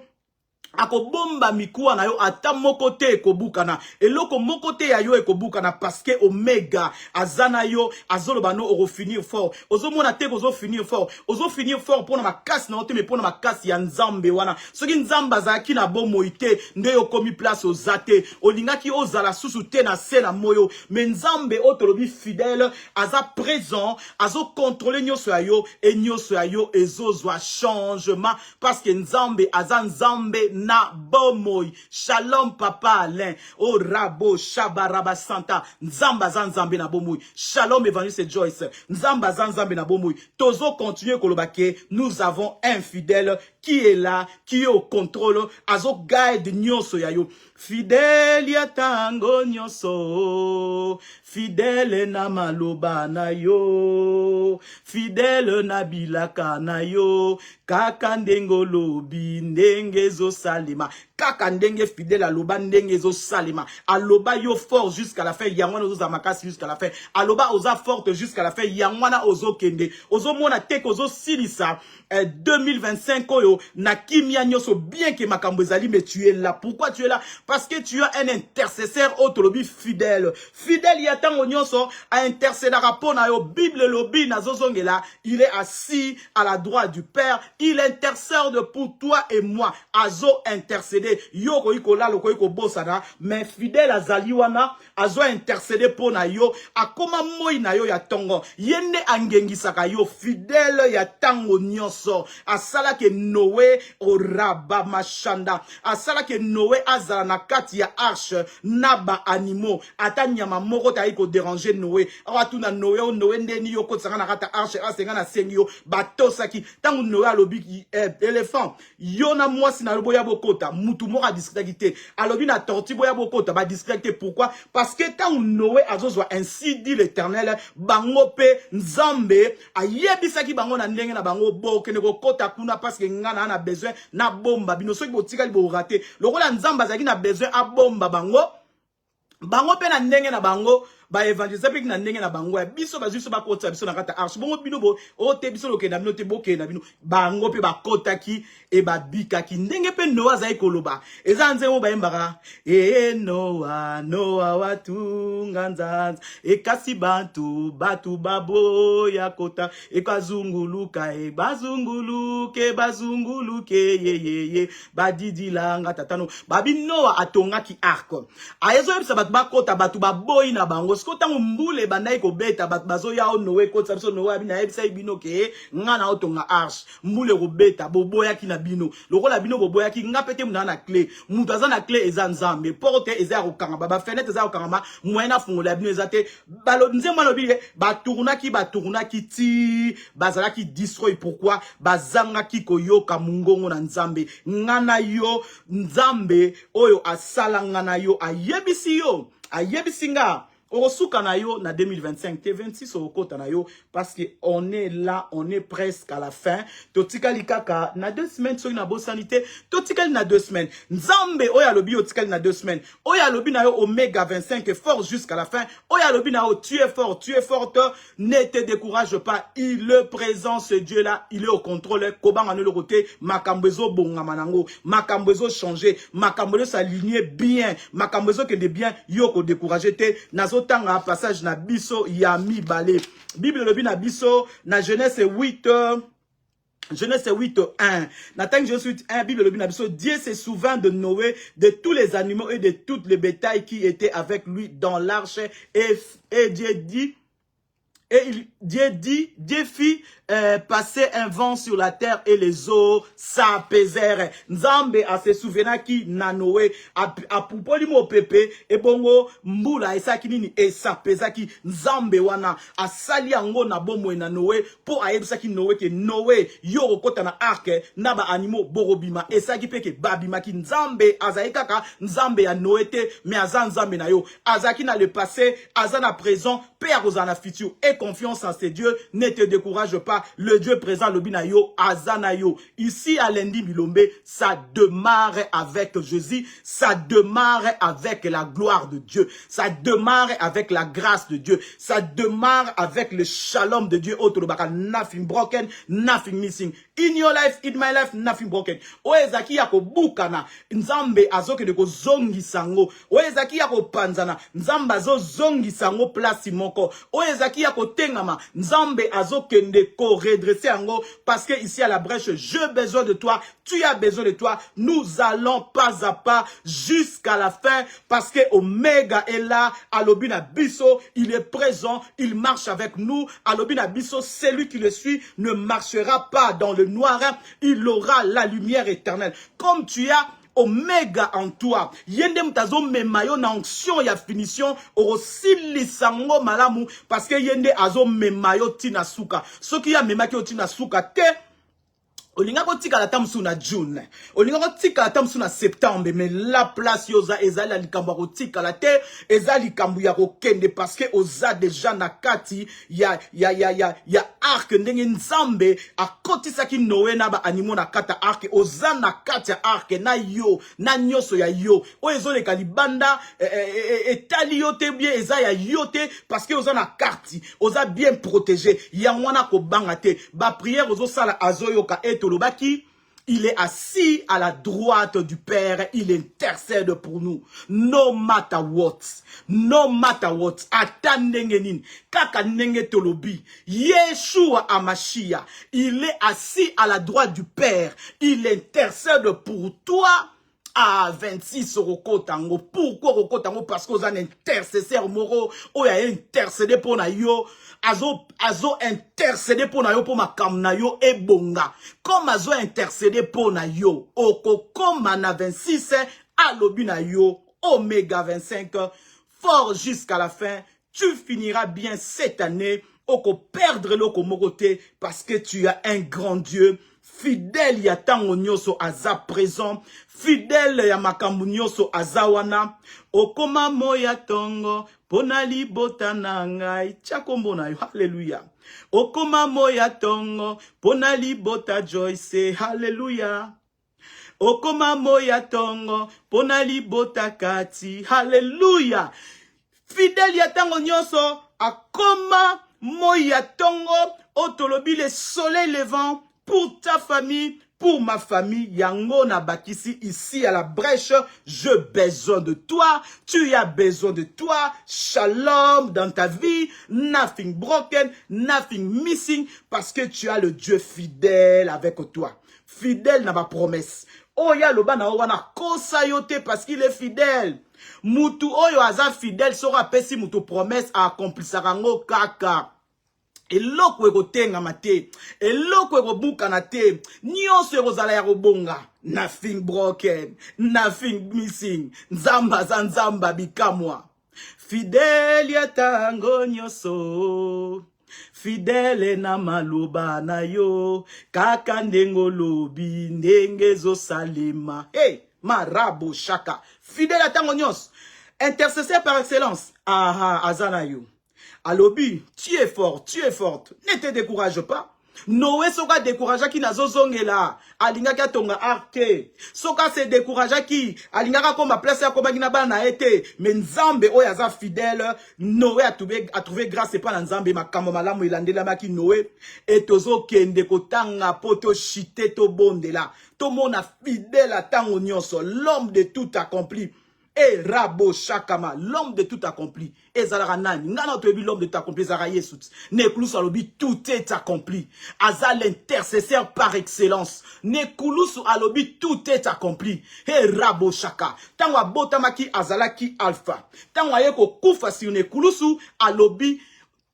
Ako bomba mikuwa na yo ata mokote ekobukana eloko mokote ya yo ekobukana parce que omega azana yo azoloba no oro finir fort ozomona te ozo finir fort pona makasi na ote me pona makasi ya nzambe wana soki nzamba zaki na bomoite nde yo komi place ozate olingaki ozala susu te na se na moyo mais nzambe otolobi fidèle aza présent azo contrôler nyoso ya yo et nyoso ya yo ezozwa changement parce que nzambe aza nzambe na bomoy. Shalom papa Alain. Oh rabo shabaraba santa. Nzamba zanzambe na bomoy. Shalom évangéliste Joyce. Nzamba zanzambe na bomoy. Tozo continue kolobake. Nous avons un fidèle qui est là, qui est au contrôle. Azo guide nyonso yayo. Fidèle ya tango nyonso. Fidèle na maloba na yo. Fidèle na bilaka na yo. Kaka ndengo lobi ndenge zo salima. Kaka ndenge fidèle aloba ndenge zo salima. Aloba yo fort jusqu'à la fin. Yangwana ozo zamakasi jusqu'à la fin. Aloba oza forte jusqu'à la fin. Yangwana ozo kende. Ozo mona teko ozo silisa. 2025 oyo na kimia nyoso bien que makambo ezali mais tu es là. Pourquoi tu es là? Parce que tu as un intercesseur autolobi fidèle. Fidèle yatango nyoso a intercéder rapona yo Bible lobi na zozongela. Il est assis à la droite du Père. Il intercède pour toi et moi. Azo intercéder. Yoko iko la loko iko bosana. Mais fidèle azali wana azo intercéder pour na yo. Akoma moi na yo ya tongo. Yende angengisaka yo fidèle yatango nyoso. Asala ke Noé oraba machanda. Asala ke Noé azala na kati ya arche naba animaux. Ata nyama moko ta iko déranger Noé. Awatu na Noé o Noé ndeni yo kotsanga na kata arche asenga na sengio batosaki. Tangu Noé alobi ki éléphant. Yona mwasi na lobo ya bokota. Mutu moko a discrédité. Alobi na torti boya bokota ba discrédité. Pourquoi? Parce que tangu Noé azozwa ainsi dit l'Éternel bango pe nzambe ayebisaki bango na ndenge na bango bo kene ko kota kuna parce que ngana na besoin na bomba bino soki botika libo raté lokola nzamba zaki na besoin a bomba bango pe na ndenge na bango ba évangéliser pe na ndenge na bango ya biso bazuso ba kota biso na kata arche bongo bino bo o te biso lokenda bino te bokenda bino bango pe ba kota ki e ba bika ki ndenge pe Noa zai koloba eza nzemo ba yembaka Noa watu nganza e kasi batu babo ya kota e kazunguluka e bazunguluke ye badidi langa tatano babi Noa atonga ki arko ayezo yebisa batu ba kota batu baboyi na bango siko tango mbule bandai ko beta batu bazo ya o Noe kota biso Noa bina yebisa bino ke ngana otonga arche mbule ko beta boboya ki na bino lokola bino boboya ki ngapete muna na clé mutu aza na clé eza nzambe porte eza kokanga ba fenêtre eza kokanga moyena fungola bino eza te balo nzembo lobi batourna ki ti bazala ki destroy pourquoi bazanga ki koyoka mungongo na nzambe ngana yo nzambe oyo asala ngana yo ayebisi yo ayebisinga Orosuka na yo na 2025 T26 orokota na yo parce que on est là, on est presque à la fin. Totikali kaka na 2 semaines sur na bonne sanité. Totikali na 2 semaines. Nzambe oya lobi otikali na 2 semaines. Oya lobi na yo Omega 25 fort jusqu'à la fin. Oya lobi na yo tu es forte. Ne te décourage pas. Il est présent ce Dieu là, il est au contrôle. Kobanga ne le côté makambezo bonga manango, makambezo changer, makambezo s'aligner bien, makambezo que de bien yoko décourager te nazo tozotanga passage na biso ya mibale. Bible lobi na biso na Genèse 8 Genèse 8:1. Nathan Genèse 8:1, Bible lobi na biso, Dieu se souvint de Noé, de tous les animaux et de toutes les bétails qui étaient avec lui dans l'arche, et Dieu dit, Dieu fit passer un vent sur la terre et les eaux s'apaisèrent. Nzambe a se souvena ki na Noé a pupoli mo pepe e bongo mbula esaki nini esapeza ki Nzambe wana asali yango na bomo na Noé po ayebisa ki Noé ke Noé yo okota na arke na ba animaux borobima esaki peke babima ki Nzambe azali kaka Nzambe ya Noé te mais aza Nzambe na yo azaki na le passé aza na présent pe aza na futur et confiance en ces dieux, ne te décourage pas. Le Dieu présent, le binayo, azanayo. Ici à Lendi Bilombe, ça démarre avec Jésus, ça démarre avec la gloire de Dieu, ça démarre avec la grâce de Dieu, ça démarre avec le shalom de Dieu. Nothing broken, nothing missing. In your life, in my life, nothing broken. Oezaki yako bukana, Nzambe azoke de ko zongi sango. Oezaki yako panzana, Nzambe azo zongi sango place moko. Oezaki yako tengama, Nzambe azokende ko redresser ango parce que ici à la brèche, j'ai besoin de toi, tu as besoin de toi. Nous allons pas à pas jusqu'à la fin parce que Omega est là, Alobina Bisso, il est présent, il marche avec nous. Alobina Bisso, celui qui le suit ne marchera pas dans le noir, il aura la lumière éternelle. Comme tu as Omega en toi. Yende mtazo memayo na onction ya finition orosili sango malamu parce que yende azo memayo tina suka. Soki ya memaki tina suka te olinga ko tika la tamsu na June. Olinga ko tika la tamsu na septembre mais la place yoza ezali likambo ko tika la te ezali likambo ya ko kende parce que oza déjà na kati ya arc ndenge Nzambe akotisa ki Noé na ba animo na kata arc oza na kati ya arc na yo na nyoso ya yo ozo le kalibanda etali yo te bien eza ya yo te parce que oza na kati oza bien protégé ya mwana ko banga te ba prière ozo sala azoyoka eto il est assis à la droite du Père. Il intercède pour nous. No matter what. No matter what. Atanengenin. Kakanenge tolobi. Yeshua Amashia. Il est assis à la droite du Père. Il intercède pour toi. Ah, 26 Roko Tango. Pourquoi Roko Tango? Parce qu'on a un intercesseur moro. Oh, il a intercédé pour na yo. Azo intercédé pour na yo pour ma kam na yo et bonga. Comme azo intercédé pour na yo. Oko comme na 26 alobi na yo. Oméga 25. Fort jusqu'à la fin. Tu finiras bien cette année. Oko perdre l'oko mogote parce que tu as un grand Dieu. Fidèle ya tango nyoso aza présent. Fidèle ya makambu nyoso azawana. Okoma moya tongo. Pona libota na ngai. Chakombo na yo. Hallelujah. Okoma moya tongo. Pona libota Joyce. Hallelujah. Okoma moya tongo. Pona libota Kati. Hallelujah. Fidèle ya tango nyoso. Akoma moya tongo. Otolobi le soleil levant. Pour ta famille, pour ma famille, Yango Nabakisi, ici à la brèche, j'ai besoin de toi, tu as besoin de toi, shalom dans ta vie, nothing broken, nothing missing, parce que tu as le Dieu fidèle avec toi. Fidèle n'a pas promesse. Oya loba na wana kosa yote parce qu'il est fidèle. Mutu oyo aza fidèle sera pesi mutu promesse à accomplir sarango kaka. Eloko ekotenga mate, eloko ekobuka na te, nyonso ekozala ya kobonga. Nothing broken, nothing missing. Nzamba za nzamba bikamwa. Fidèle ya tango nyonso. Fidèle na maloba na yo. Kaka ndengo lobi ndenge zo salema. Hey, marabo shaka. Fidèle ya tango nyonso. Intercesseur par excellence. Aha, azana yo. Alobi, tu es fort, tu es forte. Ne te décourage pas. Noé soka découragea qui nazo zongela. Alinga ka tonga arke. Soka se découragea qui alinga ka koma place ya koma gina bana ete. Mais Nzambe oyaza fidèle. Noé a trouvé grâce et pas Nzambe makambo malamu ilandela maki Noé. Et tozo kende kotanga poto chite to bondela. To mona fidèle à tango nyonso. L'homme de tout accompli. Et Rabo Shakama, l'homme de tout accompli. Et Zalaranani, Nana Tobi, l'homme de tout accompli, Zara Yesut. Nekulus Alobi, tout est accompli. Aza l'intercesseur par excellence. Nekulus Alobi, tout est accompli. Et Rabo Shaka. Tangwa Botamaki Azalaki Alpha. Tangwa Yeko Kufa si Nekulusu Alobi.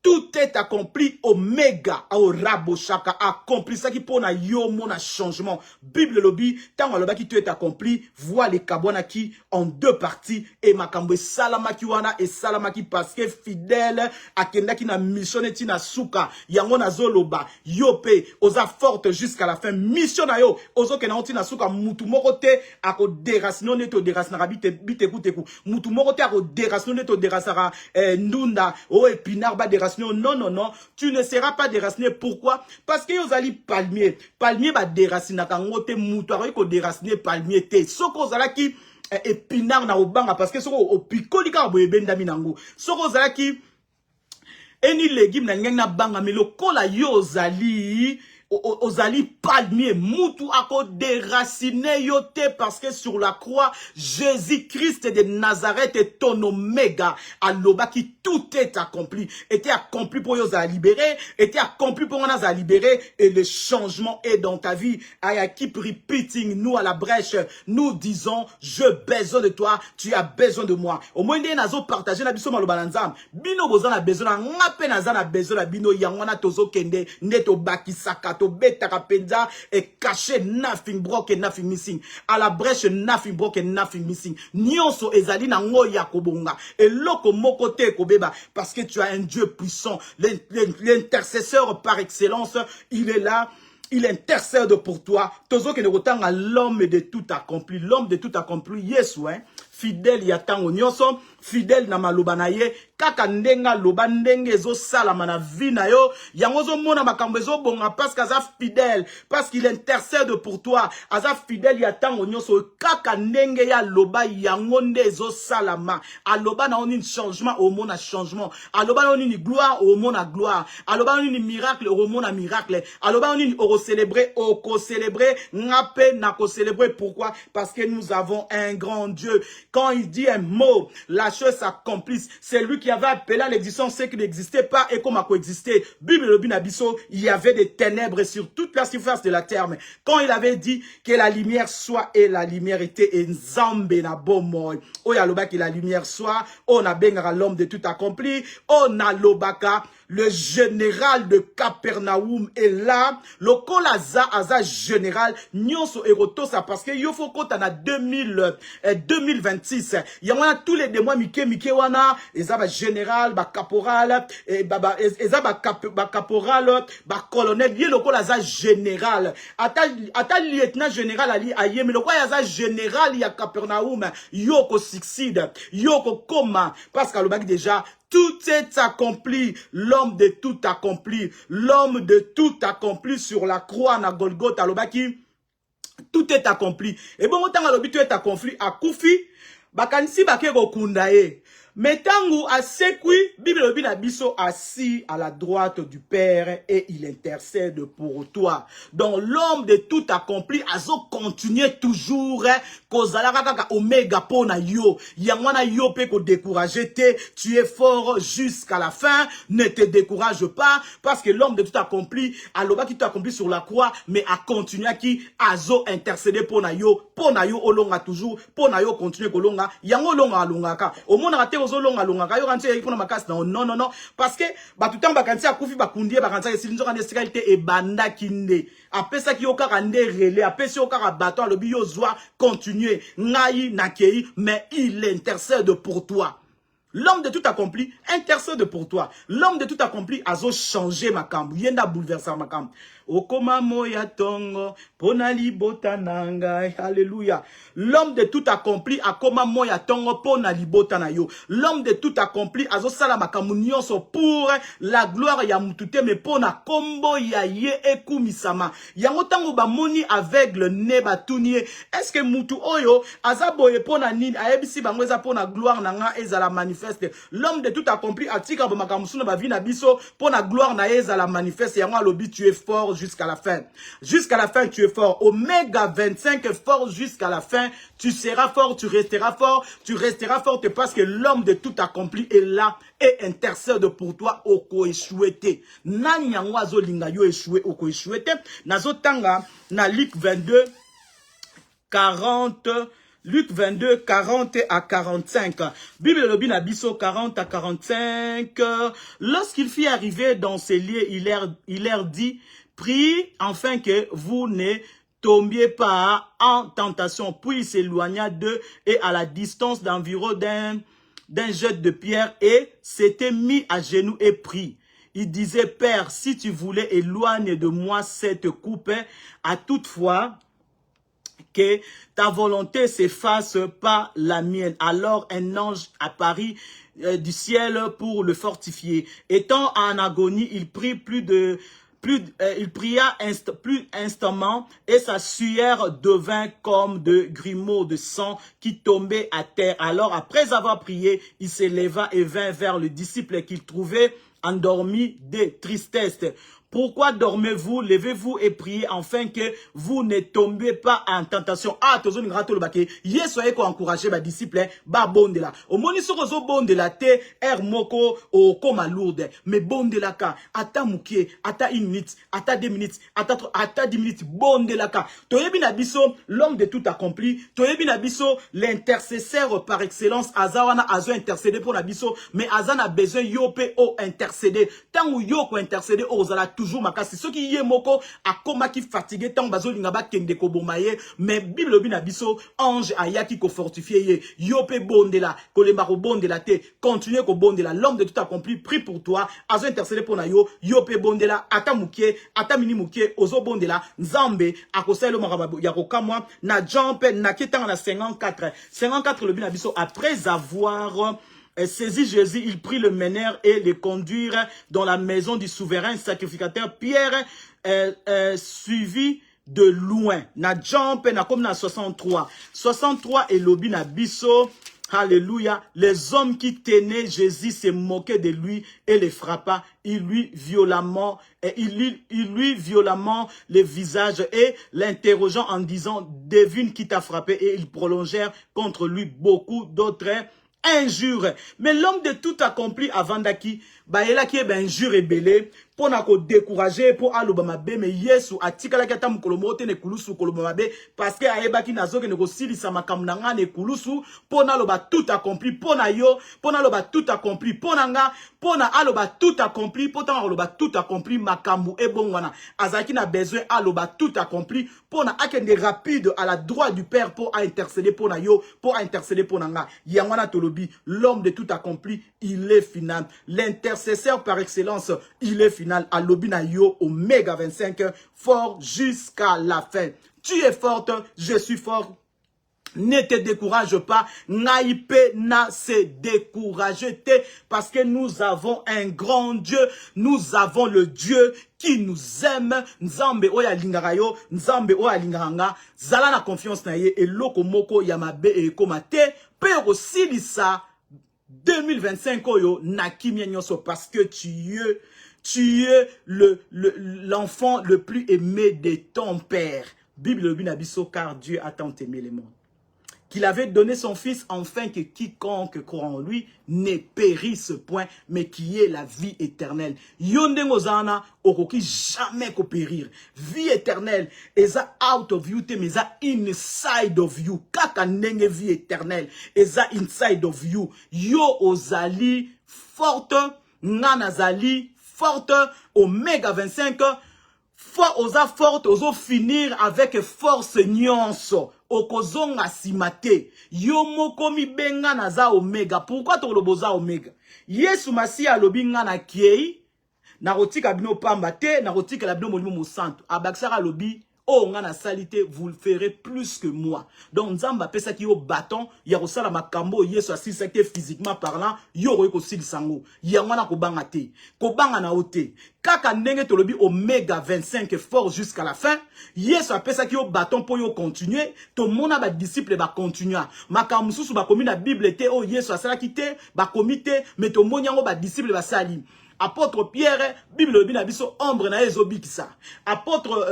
Tout est accompli, Oméga, au Rabo Shaka, accompli, ça qui pone à yo, mon changement. Bible lobby, tant le qui tout est accompli, voit les kabwana qui en deux parties, et makambo salama ki wana, et salama ki parce que fidèle, à kenda qui na mission et tina souka, yango na zoloba, yope, osa forte jusqu'à la fin, mission na yo, ozo kena ontina souka, mutu morote, ako derasino neto derasina, bite kuteku, mutu morote, ako derasino neto derasara, ndunda, o epinarba derasino. Non, non, non, tu ne seras pas déraciné. Pourquoi? Parce que vous allez palmier. Palmier va déraciner. Quand vous êtes moutoir, vous déraciner palmier. Soko zalaki épinard na obanga parce que soko opikoli ka boye bendami nango. Soko zalaki eni légume na ngeng na banga mais le kola yo zali ozali palmier mutu ako déraciner yote parce que sur la croix Jésus-Christ de Nazareth est ton oméga aloba qui tout est accompli était accompli pour yo za libérer était accompli pour on a libérer et le changement est dans ta vie. I keep repeating, nous à la brèche nous disons je besoin de toi, tu as besoin de moi. Au moins des nazo partager na biso maloba nzam bino bozana besoin na ngape nazana besoin na bino yangwana tozo kende neto bakisaka to betaka penza et caché nothing broken nothing missing à la brèche nothing broken nothing missing nyonso ezali na ngoya kobonga et loko mokote kobeba parce que tu as un Dieu puissant l'intercesseur par excellence il est là. Il intercède pour toi. Tozo que ne retang à l'homme de tout accompli. L'homme de tout accompli. Yes, ouais. Fidèle yatango nyonso. Fidèle na maloba na ye. Kaka ndenga loba ndenge zo salama na vie na yo. Yango zo mona makambo zo bonga parce qu'aza fidèle. Parce qu'il intercède pour toi. Aza fidèle yatango nyonso. Kaka ndenge ya loba yango nde zo salama. Aloba na oni changement au monde a changement. Aloba na oni gloire au monde a gloire. Aloba na oni miracle au monde a miracle. Aloba na oni célébrer, célébrer, ngape na célébrer. Pourquoi? Parce que nous avons un grand Dieu. Quand il dit un mot, la chose s'accomplisse. C'est lui qui avait appelé à l'existence ce qui n'existait pas et comme a coexisté. Bible le binabiso, il y avait des ténèbres sur toute la surface de la terre. Mais quand il avait dit que la lumière soit et la lumière était nzambe na bomoy. O ya loba que la lumière soit, on a bengara l'homme de tout accompli, on a lobaka. Le général de Capernaum est là. Le kolaza aza général. Nyonso erotosa parce que yo faut qu'on a 2026. Yamana tous les démois mike wana. Ezaba général, ba caporal, ezaba caporal, ba colonel. Yé le kolaza général. Ata lieutenant général ali aye. Mais le kolaza général ya Capernaum. Yoko succide. Yoko koma. Parce qu'à l'obaki déjà. Tout est accompli, l'homme de tout accompli, l'homme de tout accompli sur la croix na Golgotha, lobaki, tout est accompli. Et bon, autant à l'obit tout est accompli, à Koufi, bakansi bakego kundae. Mais tangu a sekui, Bible binabiso assis à la droite du Père et il intercède pour toi. Donc l'homme de tout accompli a continué toujours kozalaka oméga pona yo. Yangwana yo pe ko décourager te, tu es fort jusqu'à la fin, ne te décourage pas parce que l'homme de tout accompli a loba qui tout accompli sur la croix mais a continué qui azo intercéder pona yo olonga toujours, pona yo continuer kolonga, yango longa alongaka. Au monde raté non non non parce que batutam bakansi akufi bakundie bakansa silinzo kande sécurité et banda kinde apesa ki okaka nde relais apesa okaka bateau le bio zwa continuer ngai nakei mais il intercède pour toi. L'homme de tout accompli intercède pour toi. L'homme de tout accompli a changé ma camp. Yenda bouleverser ma camp. Okoma moya tongo ponali botananga. Alléluia. L'homme de tout accompli a koma moya tongo ponali botanayo. L'homme de tout accompli a sala makamunyon so pour la gloire ya mutute me pona kombo ya ye ekumisama. Yango tango ba moni aveugle ne batunie. Est-ce que mutu oyo azaboye pona nini ayebisi bangweza pona gloire nanga ezala manifeste manifeste. L'homme de tout accompli atika bamakamusuna ba vina biso pour la gloire na eza la manifeste yango alobi tu es fort jusqu'à la fin. Jusqu'à la fin tu es fort. Oméga 25 fort jusqu'à la fin. Tu seras fort, tu resteras fort parce que l'homme de tout accompli est là et intercède pour toi oko échouete. Nani yango azolinga yo échoué oko échouete. Nazo tanga na Luc 22 40 Luc 22, 40 à 45. Bible lobi na biso 40 à 45. Lorsqu'il fit arriver dans ces lieux, il leur dit, priez afin que vous ne tombiez pas en tentation. Puis il s'éloigna d'eux et à la distance d'environ d'un jet de pierre et s'était mis à genoux et prie. Il disait, Père, si tu voulais, éloigne de moi cette coupe, à toutefois que ta volonté s'efface pas la mienne. Alors un ange apparut du ciel pour le fortifier. Étant en agonie, il prit il pria plus instamment et sa sueur devint comme de grumeaux de sang qui tombaient à terre. Alors après avoir prié, il s'éleva et vint vers le disciple qu'il trouvait endormi de tristesse. Pourquoi dormez-vous? Levez-vous et priez afin que vous ne tombiez pas en tentation. Ah, tozo ningrato le bake. Yesoye ko encourager ba disciple ba bonde la. O moni soko zo bonde la te moko o koma lourde. Mais bonde la ka ata mukie, ata 1 minute, ata 2 minutes, ata 10 minutes bonde la ka. Toyebi na biso l'homme de tout accompli. Toyebi na biso l'intercesseur par excellence. Azawana azo intercéder pour na biso, mais azana besoin yope o intercéder. Tant ou yo ko intercéder o zala toujours makasi. Ceux qui yé moko akoma qui fatigué tant bazo lingaba kende ko bomaye, mais Bible bina biso ange ayaki ko fortifier ye. Yope bondela, ko le maro bondela te, continuer ko bondela. L'homme de tout accompli prie pour toi, azo intercéder pour na yo, yope bondela, ata mukie, ata mini mukie, ozo bondela, nzambe akoselo marababo yako kamwa na jampe na ketanga na 54 le bina biso après avoir saisi Jésus, il prit le meneur et le conduire dans la maison du souverain sacrificateur. Pierre suivi de loin. Na jump na comme na 63 et lobi na biso. Alléluia. Les hommes qui tenaient Jésus se moquaient de lui et le frappa. Il lui violemment le visage et l'interrogeant en disant, devine qui t'a frappé, et ils prolongèrent contre lui beaucoup d'autres injures. Mais l'homme de tout accompli avant d'aki, bah il a qui est injure et belé pour n'a ko décourager pour alobamabe mais yesu atikala kata mukolomote ne kulusu kolomomabe parce que aeba ki nazo ke ne ko silisa makamnanga ne kulusu pour na loba tout accompli pour na yo pour na loba tout accompli pour nanga pour na aloba tout accompli pour ta loba tout accompli makambu e bongwana azaki na besoin aloba tout accompli pour na akende rapide à la droite du père pour intercéder pour na yo pour intercéder pour nanga yangwana tolobi l'homme de tout accompli il est final l'intercesseur par excellence il est final à l'obina yo Oméga 25 fort jusqu'à la fin. Tu es forte, je suis fort. Ne te décourage pas. Naïpe na se décourager parce que nous avons un grand Dieu. Nous avons le Dieu qui nous aime. Nzambe oya lingarayo, Nzambe oya lingaranga. Zala na confiance na ye et loko moko yamabe e komate. Pe aussi lisa 2025 oyo nakimia nyoso parce que tu es l'enfant le plus aimé de ton père. Bible binabiso car Dieu a tant aimé le monde qu'il avait donné son fils afin que quiconque croit en lui ne périsse point mais qui ait la vie éternelle. Yonde ngozana okoki jamais ko périr. Vie éternelle eza out of you te mais eza inside of you. Kaka ndenge vie éternelle eza inside of you. Yo ozali forte ngana zali forte, Oméga 25, osa forte, oso finir avec force nyonso, okozonga simate, yomo komi benga naza Oméga. Pourquoi toloboza Oméga? Yesu masi alobi nga na kiei, na rotika bino pamba te, na rotika la bino molimo mo santo, abaksara alobi Oh, on a salité, vous le ferez plus que moi. Donc, Nzamba pesa ki yo bâton, ya rosala makambo, yeso asili sakte physiquement parlant, yo roye ko sili sango. Yangwana ko banga te. Ko banga na ote. Kaka ndenge tolobi Omega 25 fort jusqu'à la fin. Yeso apesa ki yo bâton pour yo continuer. To mona ba disciple ba continuer. Makambo susu ba komi na Bible te, oh yeso asala ki te, ba komi te, mais to monyango ba disciple ba sali. Apôtre Pierre, Bible le binabiso ombre na ezobikisa. Apôtre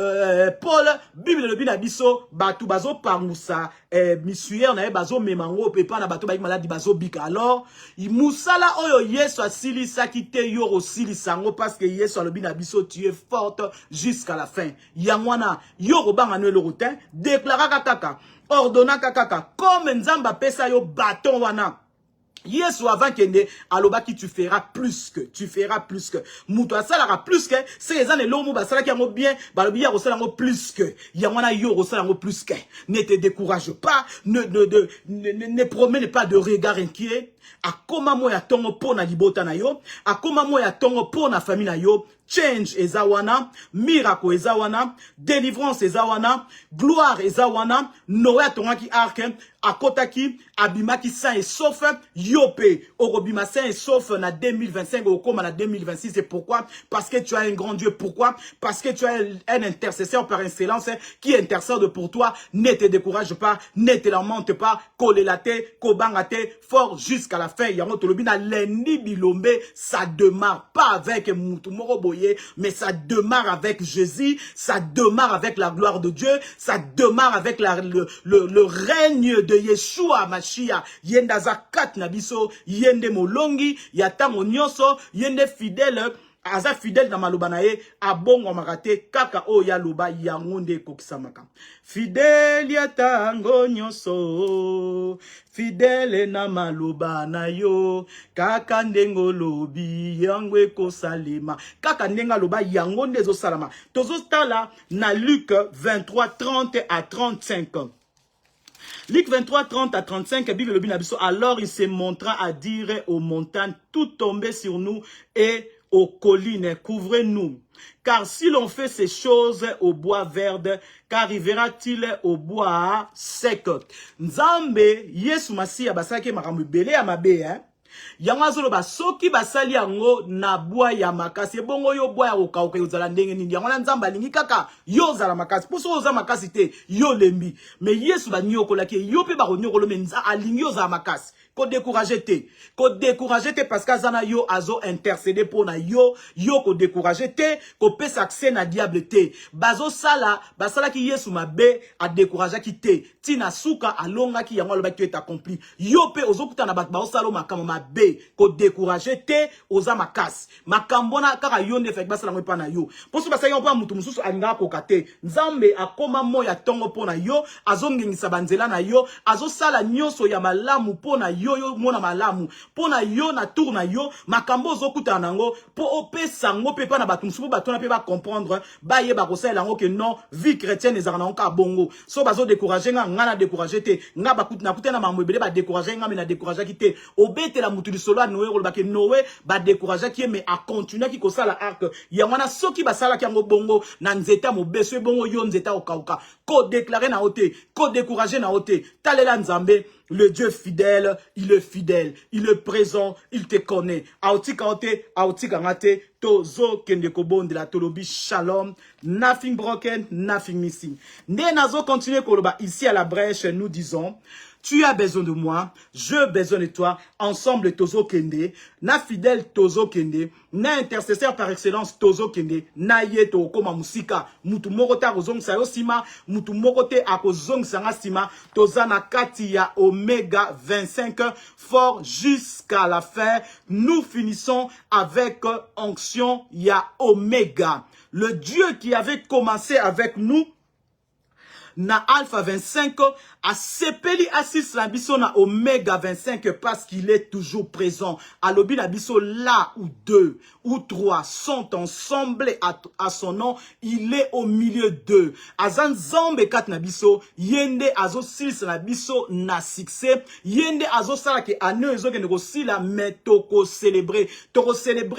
Paul, Bible le binabiso batu bazo pangusa misuyer na bazo memango pepa na batu ba maladi bazo bika. Alors, musala oyo Yesu asili sakite yoro sili sango parce que Yesu le binabiso tu es forte jusqu'à la fin. Yangwana yoro banga no le rotin, déclara kaka, ordonna kaka, comme Nzamba pesa yo bâton wana. Yesu avant kende alobaki tu feras plus que muto asalaka plus que c'est les années lomo basala ki yango bien balobi ya kosala yango plus que yangwana yo kosala yango plus que ne te décourage pas ne promène pas de regard inquiet akoma moya tongo pona libota na yo akoma moya tongo pona famille na yo change ezawana, miracle ezawana, délivrance ezawana, gloire ezawana, Noé tongaki arc, akotaki, abimaki sain et sauf, yope, orobima sain et sauf na 2025 au comme na 2026. Et pourquoi? Parce que tu as un grand Dieu. Pourquoi? Parce que tu as un intercesseur par excellence qui intercède pour toi. Ne te décourage pas, ne te lamente pas, kolelate, kobangate, fort jusqu'à la fin. Yango tolobina lendi bilombe, ça démarre pas avec Moutoumoro, mais ça démarre avec Jésus, ça démarre avec la gloire de Dieu, ça démarre avec le règne de Yeshua Mashiach. Yenda zakat nabiso, yende molongi, yatango nyoso, yende fidèle, aza fidèle na malobanaye, abongo makate, kaka o yaloba yangonde kokisamaka. Fidèle yatango nyoso, fidèle na malobana yo, kaka ndengo lobi yangwe ko salema, kaka ndenga loba yangonde zo salama. Tozo tala na Luc 23, 30 à 35. Luc 23, 30 à 35, Bible le binabiso. Alors il se montra à dire aux montagnes, tout tomber sur nous et aux collines, couvrez-nous. Car si l'on fait ces choses au bois verde, qu'arrivera-t-il au bois sec? Nzambe, Yesu Masiya basake makambo bele ya mabe, hein? Yango ba soki basali yango na bois ya makasi bongo yo bois ya okauka yozala ndenge nini yango na Nzamba lingi kaka yo zala makasi poso oza makasi te yo lembi mais Yesu ba nyoko ki yo pe ba nyoko lo menza alingi yo zala makasi ko décourager te parce que zana yo azo intercéder pour na yo ko décourager te ko pesa accès na diable te bazo sala basala ki Yesu mabe a décourager ki te tina suka alonga ki yango lo ba ki est accompli yo pe ozokuta na bat ba osalo makamo mabe ko décourager te oza makasi makambona kaka yo ne fek basala ngo pa na yo poso basala ngo pa mutu mususu alinga ko kate Nzambe akoma moya tongo pona yo azongengisa banzela na yo azosala nyoso ya malamu pona yo mona malamu pona yo na tour na yo makambo zokuta nango po opesa ngo pe pa na batu mususu bato na pe ba comprendre ba ye ba kosala ngo que non vie chrétienne ezana ngo bongo so bazo décourager nga na décourager te nga bakuta na kuta na mamwebele ba décourager nga mais na décourager ki te obete la mutu solo Noé rolobake Noé ba décourager ki mais a continuer ki kosala arc yangwana soki basala ki yango bongo na nzeta mobeso bongo yo nzeta okauka ko déclarer na ote ko décourager na ote talela Nzambe. Le Dieu fidèle, il est fidèle, il est présent, il te connaît. Tozo kendeko bon de la tolobi shalom, nothing broken, nothing missing. Nenazo continue koloba ici à la brèche, nous disons, tu as besoin de moi, j'ai besoin de toi, ensemble Tozo Kende, na fidèle Tozo Kende, na intercesseur par excellence Tozo Kende, na yeto koma musika, mutu mokote akozong sa yosima, mutu mokote akozong sanga sima, toza na kati ya Omega 25, fort jusqu'à la fin, nous finissons avec onction ya Omega. Le Dieu qui avait commencé avec nous, na alpha 25, a sepeli asis la biso na oméga 25 parce qu'il est toujours présent. Alobi la biso là où 2 ou 3 sont ensemble à son nom, il est au milieu d'eux. Azan zambe kat na biso, yende azo sis na biso na succès, yende azo sala ke ane ezo ke nego sila mais toko célébrer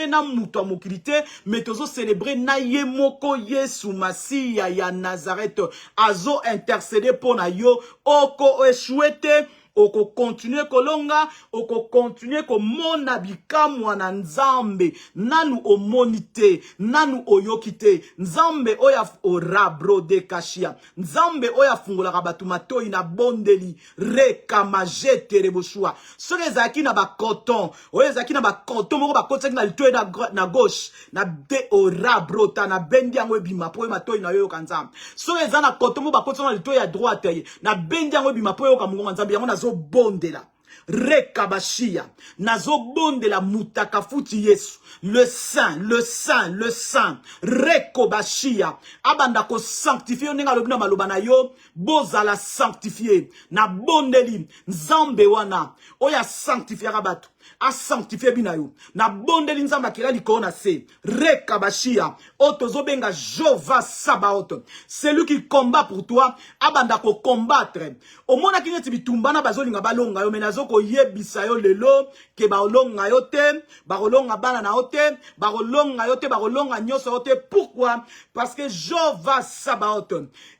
na muto mokilité, mais tozo célébrer na ye moko Yesu Masiya ya Nazareth azo intercéder pour na yo oko échouete. Oko continue kolonga, oko continue ko mona bikamwa na nzambe, nanu omonite, nanu oyokite, nzambe oya ora brode kashia, nzambe oya fungola rabatu matoi na bondeli, reka majete reboshua, soke zaki na ba coton, oye zaki na ba coton, moko ba kotek na litoe na gauche, na de ora brota, na bendi yango bima, po matoi na yo kanzam, soke zana coton, moko ba kotek na litoe ya droite, na bendi yango bima, po yo kamungo nzambe, yango na zo bondela rekabashia nazo bondela mutakafuti Yesu le saint rekobashia abanda ko sanctifier ninga lobina maloba na yo bozala sanctifier na bondeli nzambe wana oya sanctifier abatu a sanctifier binayo na bondeli nzamba kila likona se rekabashia otozo benga Jova Sabaoth, celui qui combat pour toi abanda ko combattre omona kineti bitumbana bazolinga balonga yo menazo ko yebisa yo lelo ke balonga yo te balonga bana na yo te balonga yo te balonga nyoso yo te. Pourquoi? Parce que Jova Sabaoth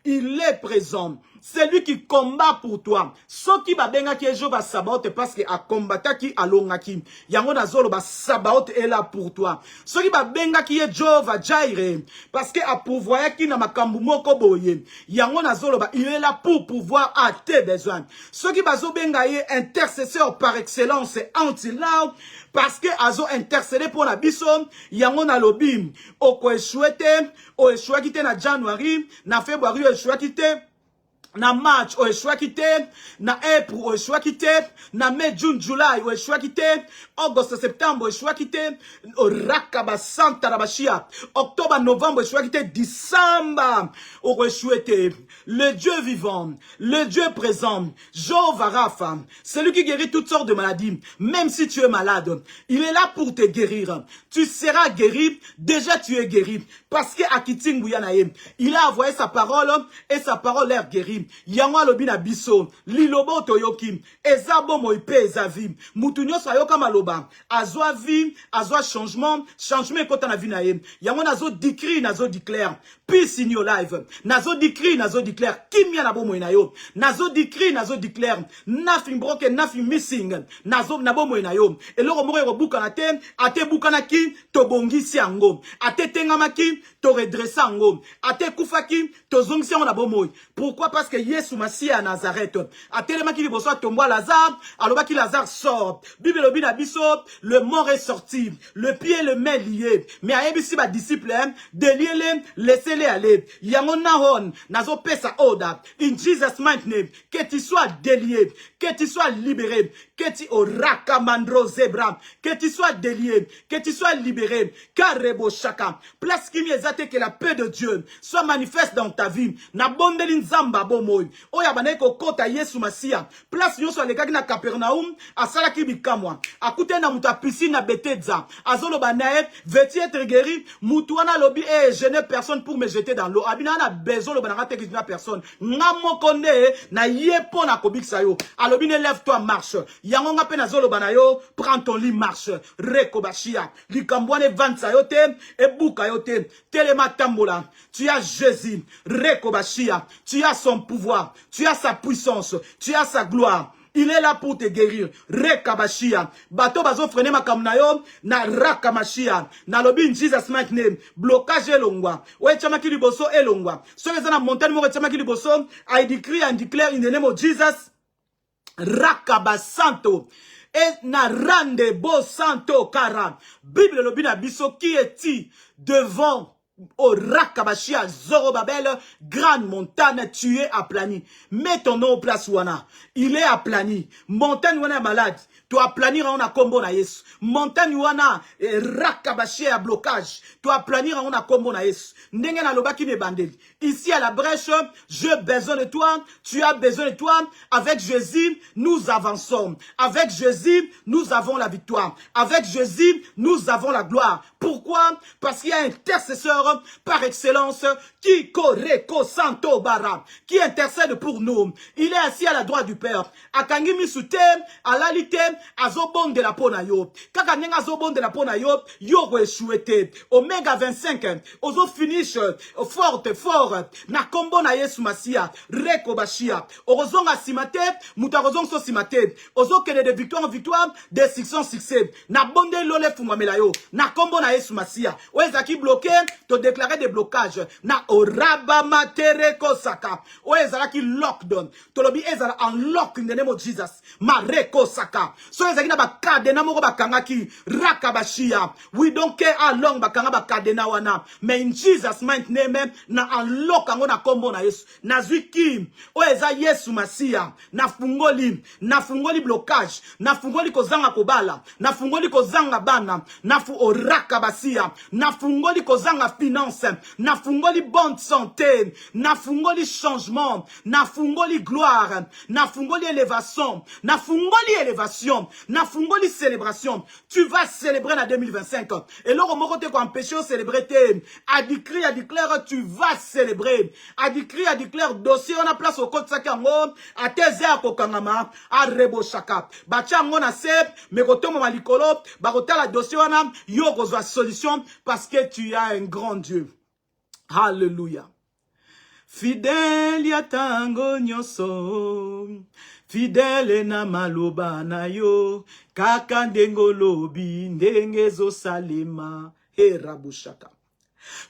il est présent. C'est lui qui combat pour toi. Ce qui va benga qui est Jova Sabaoth parce que a combattu qui a longaki. Yango na zolo ba Sabaoth est là pour toi. Ce qui va benga qui est Jova Jaire parce que a pouvoir qui na makambu moko boye. Yango na zolo ba il est là pour pouvoir à tes besoins. Ce qui va zo benga est intercesseur par excellence anti-là parce que azo intercédé pour la biso. Yango na lobim. Oko échouete, o échouakite na January, na February o échouakite. Na March o eshwa kite, na April o eshwa kite, na May, June, July o eshwa kite, August, Septembre o eshwa kite, o rakaba santa rabashia, Octobre, Novembre o eshwa kite, Décembre o eshwete. Le Dieu vivant, le Dieu présent, Jéhovah Rapha, celui qui guérit toutes sortes de maladies, même si tu es malade, il est là pour te guérir. Tu seras guéri, déjà tu es guéri, parce que Akiting Bouyanaye, il a envoyé sa parole et sa parole l'air guéri. Yango lobina biso lilobo toyoki ezabo moipe ezavi mutunyo sayoka maloba azwa vie azwa changement ekota na vie na ye yango nazo decree nazo declare peace in your life nazo decree nazo declare kimia na bomo na yo nazo decree nazo declare nothing broken nothing missing nazo na bomo na yo eloko moko ko buka na te ate buka na ki to bongisi yango ate tengamaki to redressa yango ate kufaki to zongisi yango na bomo. Pourquoi? Parce que Yesu Masiya à Nazareth a tellement qu'il bosso tomboa Lazare alors qu'il Lazare sort Bible lobina biso le mort est sorti le pied et le main liés mais à ebisi ba disciple déliez-les laissez-les aller yango nahon nazo pesa oda in Jesus mighty name que tu sois délié que tu sois libéré que tu oraka mandro zebra que tu sois délié que tu sois libéré karebo chaka place qui miezate que la paix de Dieu soit manifeste dans ta vie na bondeli nzamba bomoy oya baneko kota Yesu Masiya place nyonso alekaki na Capernaum asalaki bikamwa akute na muta piscine na Bethesda azolo banae veut-il être guéri mutu wana lobi je n'ai personne pour me jeter dans l'eau abina na besoin lo banaka te na personne ngamo konde na yepo na kobikisa yo alobi ne lève-toi marche yango nga pe na zolo banayo prends ton lit marche rekobashia likambwane vansa yo te ebuka yo te telema tambola tu as Jésus rekobashia tu as son pouvoir, tu as sa puissance, tu as sa gloire. Il est là pour te guérir. Rekabashia. Bato bazo frene makamnayo na rakamashia. Na lobi in Jesus mighty name. Blocage elongwa. Oye chamaki liboso elongwa. So les na montagne mo chamaki liboso. I decree and declare in the name of Jesus. Rakabasanto. Et na rande bo santo kara. Bible lobi na biso qui est-il devant au Rakabashia, Zorobabel, grande montagne, tu es aplani. Mets ton nom au place Wana. Il est aplani. Montagne Wana est malade. Tu as planir on a combo na Yesu. Montagne Wana, Rakabashia blocage. Tu as planir on a combo na Yesu. Ndenge na loba ki ne bandeli. Ici à la brèche, j'ai besoin de toi. Tu as besoin de toi. Avec Jésus, nous avançons. Avec Jésus, nous avons la victoire. Avec Jésus, nous avons la gloire. Pourquoi? Parce qu'il y a un intercesseur par excellence qui Koreko Santo Bara, qui intercède pour nous. Il est assis à la droite du Père. Akangi misute, à l'alité, azobon de la ponayo. Kakaneng azobon de la ponayo, yo échoué. Omega 25, ozo finish, forte, fort. Na kombo na Yesu Masia, Reko Bashia. Orozonga simate, mutarozong so simate. Ozo kene de victoire en victoire, de succès en succès. Na bonde lole fumamelayo. Na kombo na Yesu Masia. Oezaki bloqué, te déclarer des blocages. Na oraba matere kosaka. Oezaki lockdown. Tolobi ezala unlock in the name of Jesus. Mareko saka. So ezaki na bakade na moko bakangaki. Rakabashia. We don't care how long bakanga bakade na wana. Mais in Jesus mighty name, na unlock ango na kombo na Yesu. Na zwiki. Oeza Yesu Masia. Na fungoli blocage. Na fungoli kozanga kobala. Na fungoli kozanga bana. Na fu oraka basia. Na fungoli kozanga finance. Na fungoli bonne santé. Na fungoli changement. Na fungoli gloire. Na fungoli élévation. Na fungoli élévation. Na fungoli célébration. Tu vas célébrer en 2025. Et là, on te empêcher de célébrer. A déclare, tu vas célébrer. A déclare, dossier, on a place au côté de Sakango. A tes airs kokangama. A rebo chaka. Bacha ngona sep. Mais koto mama likolo. Bakota la dossier, on a yo kozwa solution. Parce que tu as un grand Dieu. Alléluia. Fidèle ya tango nyoso. Fidèle na maloba na yo. Kaka ndengo lobi. Ndengezo salema. He rabushaka.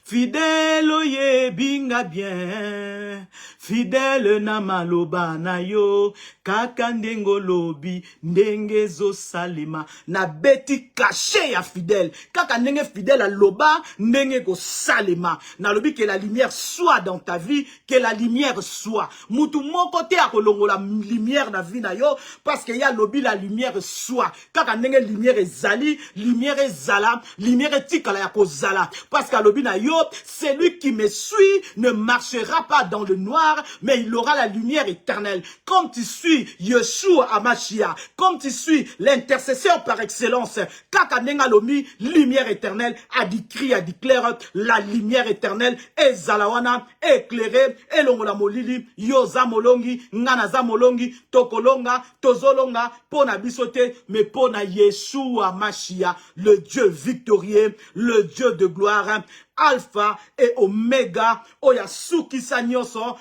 Fidèle oye binga bien. Fidèle na maloba na yo. Kaka ndengo lobi. Ndengezo salema. Na beti caché ya fidèle. Kaka ndenge fidèle a loba. Ndenge go salema. Na lobi que la lumière soit dans ta vie. Que la lumière soit. Moutou mon côté a kolongo la lumière na vie na yo. Parce que ya lobi la lumière soit. Kaka ndenge lumière ezali. Lumière ezala. Lumière etikala ya kozala. Parce que lobi na yo, celui qui me suit ne marchera pas dans le noir, mais il aura la lumière éternelle. Comme tu suis Yeshua Amashia, comme tu suis l'intercesseur par excellence, Kakanenga Lomi, lumière éternelle, a déclare la lumière éternelle, et Zalawana, éclairé, et l'ongola molili, Yoza molongi, Nganaza molongi, Tokolonga, Tozolonga, Pona bisote, mais Pona Yeshua Amashia, le Dieu victorieux, le Dieu de gloire, Alpha et Omega, oya sukisa nyoso,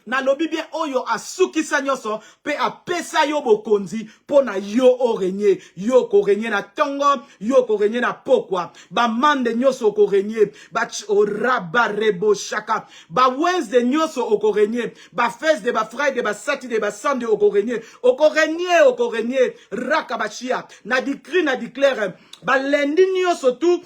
na lobi bien oyo asukisa nyoso, pe apesa yo bokonzi, pona yo orenye, yo korenye na tongo, yo korenye na pokwa, ba mande nyoso okorenye, ba oraba rebo shaka, ba wenze nyoso okorenye, ba fes de ba frère de ba sati de ba sande okorenye, rakabashia, na déclare, ba lendi nyoso tout.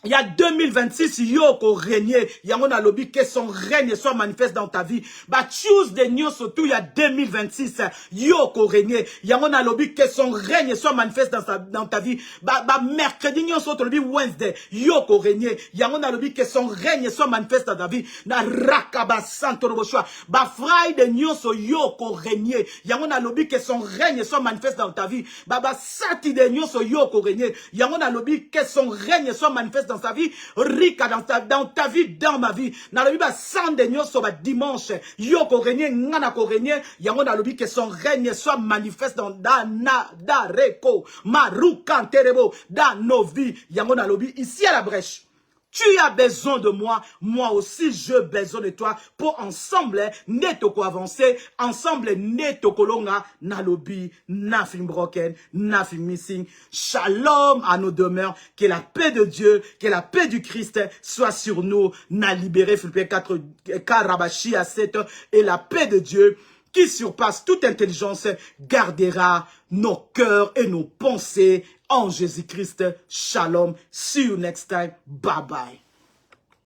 Il y a 2026, yoko régner. Yango na lobi que son règne soit manifeste dans ta vie. Ba choose de nyo surtout il y a 2026, yoko régner. Yango na lobi que son règne soit manifeste dans ta vie. Ba mercredi nyo surtout lobi Wednesday, yoko régner. Yango na lobi que son règne soit manifeste dans ta vie. Na rakaba santo roboshwa. Ba Friday nyo so yoko régner. Yango na lobi que son règne soit manifeste dans ta vie. Ba Saturday nyo so yoko régner. Yango na lobi que son règne soit manifeste dans ta vie, Rika dans ta vie, dans ma vie. Na lobi ba sande nyoso ba dimanche, yoko régner, ngana ko régner, yango na lobi que son règne soit manifeste dans da reko, maruka terebo, dans nos vies, yango na lobi ici à la brèche. Tu as besoin de moi, moi aussi j'ai besoin de toi pour ensemble netoko avancer, ensemble netoko longa na lobi, nothing broken, nothing missing. Shalom à nos demeures, que la paix de Dieu, que la paix du Christ soit sur nous, na libéré Philippiens 4 Karabashi à 7 et la paix de Dieu qui surpasse toute intelligence, gardera nos cœurs et nos pensées en Jésus-Christ. Shalom. See you next time. Bye bye.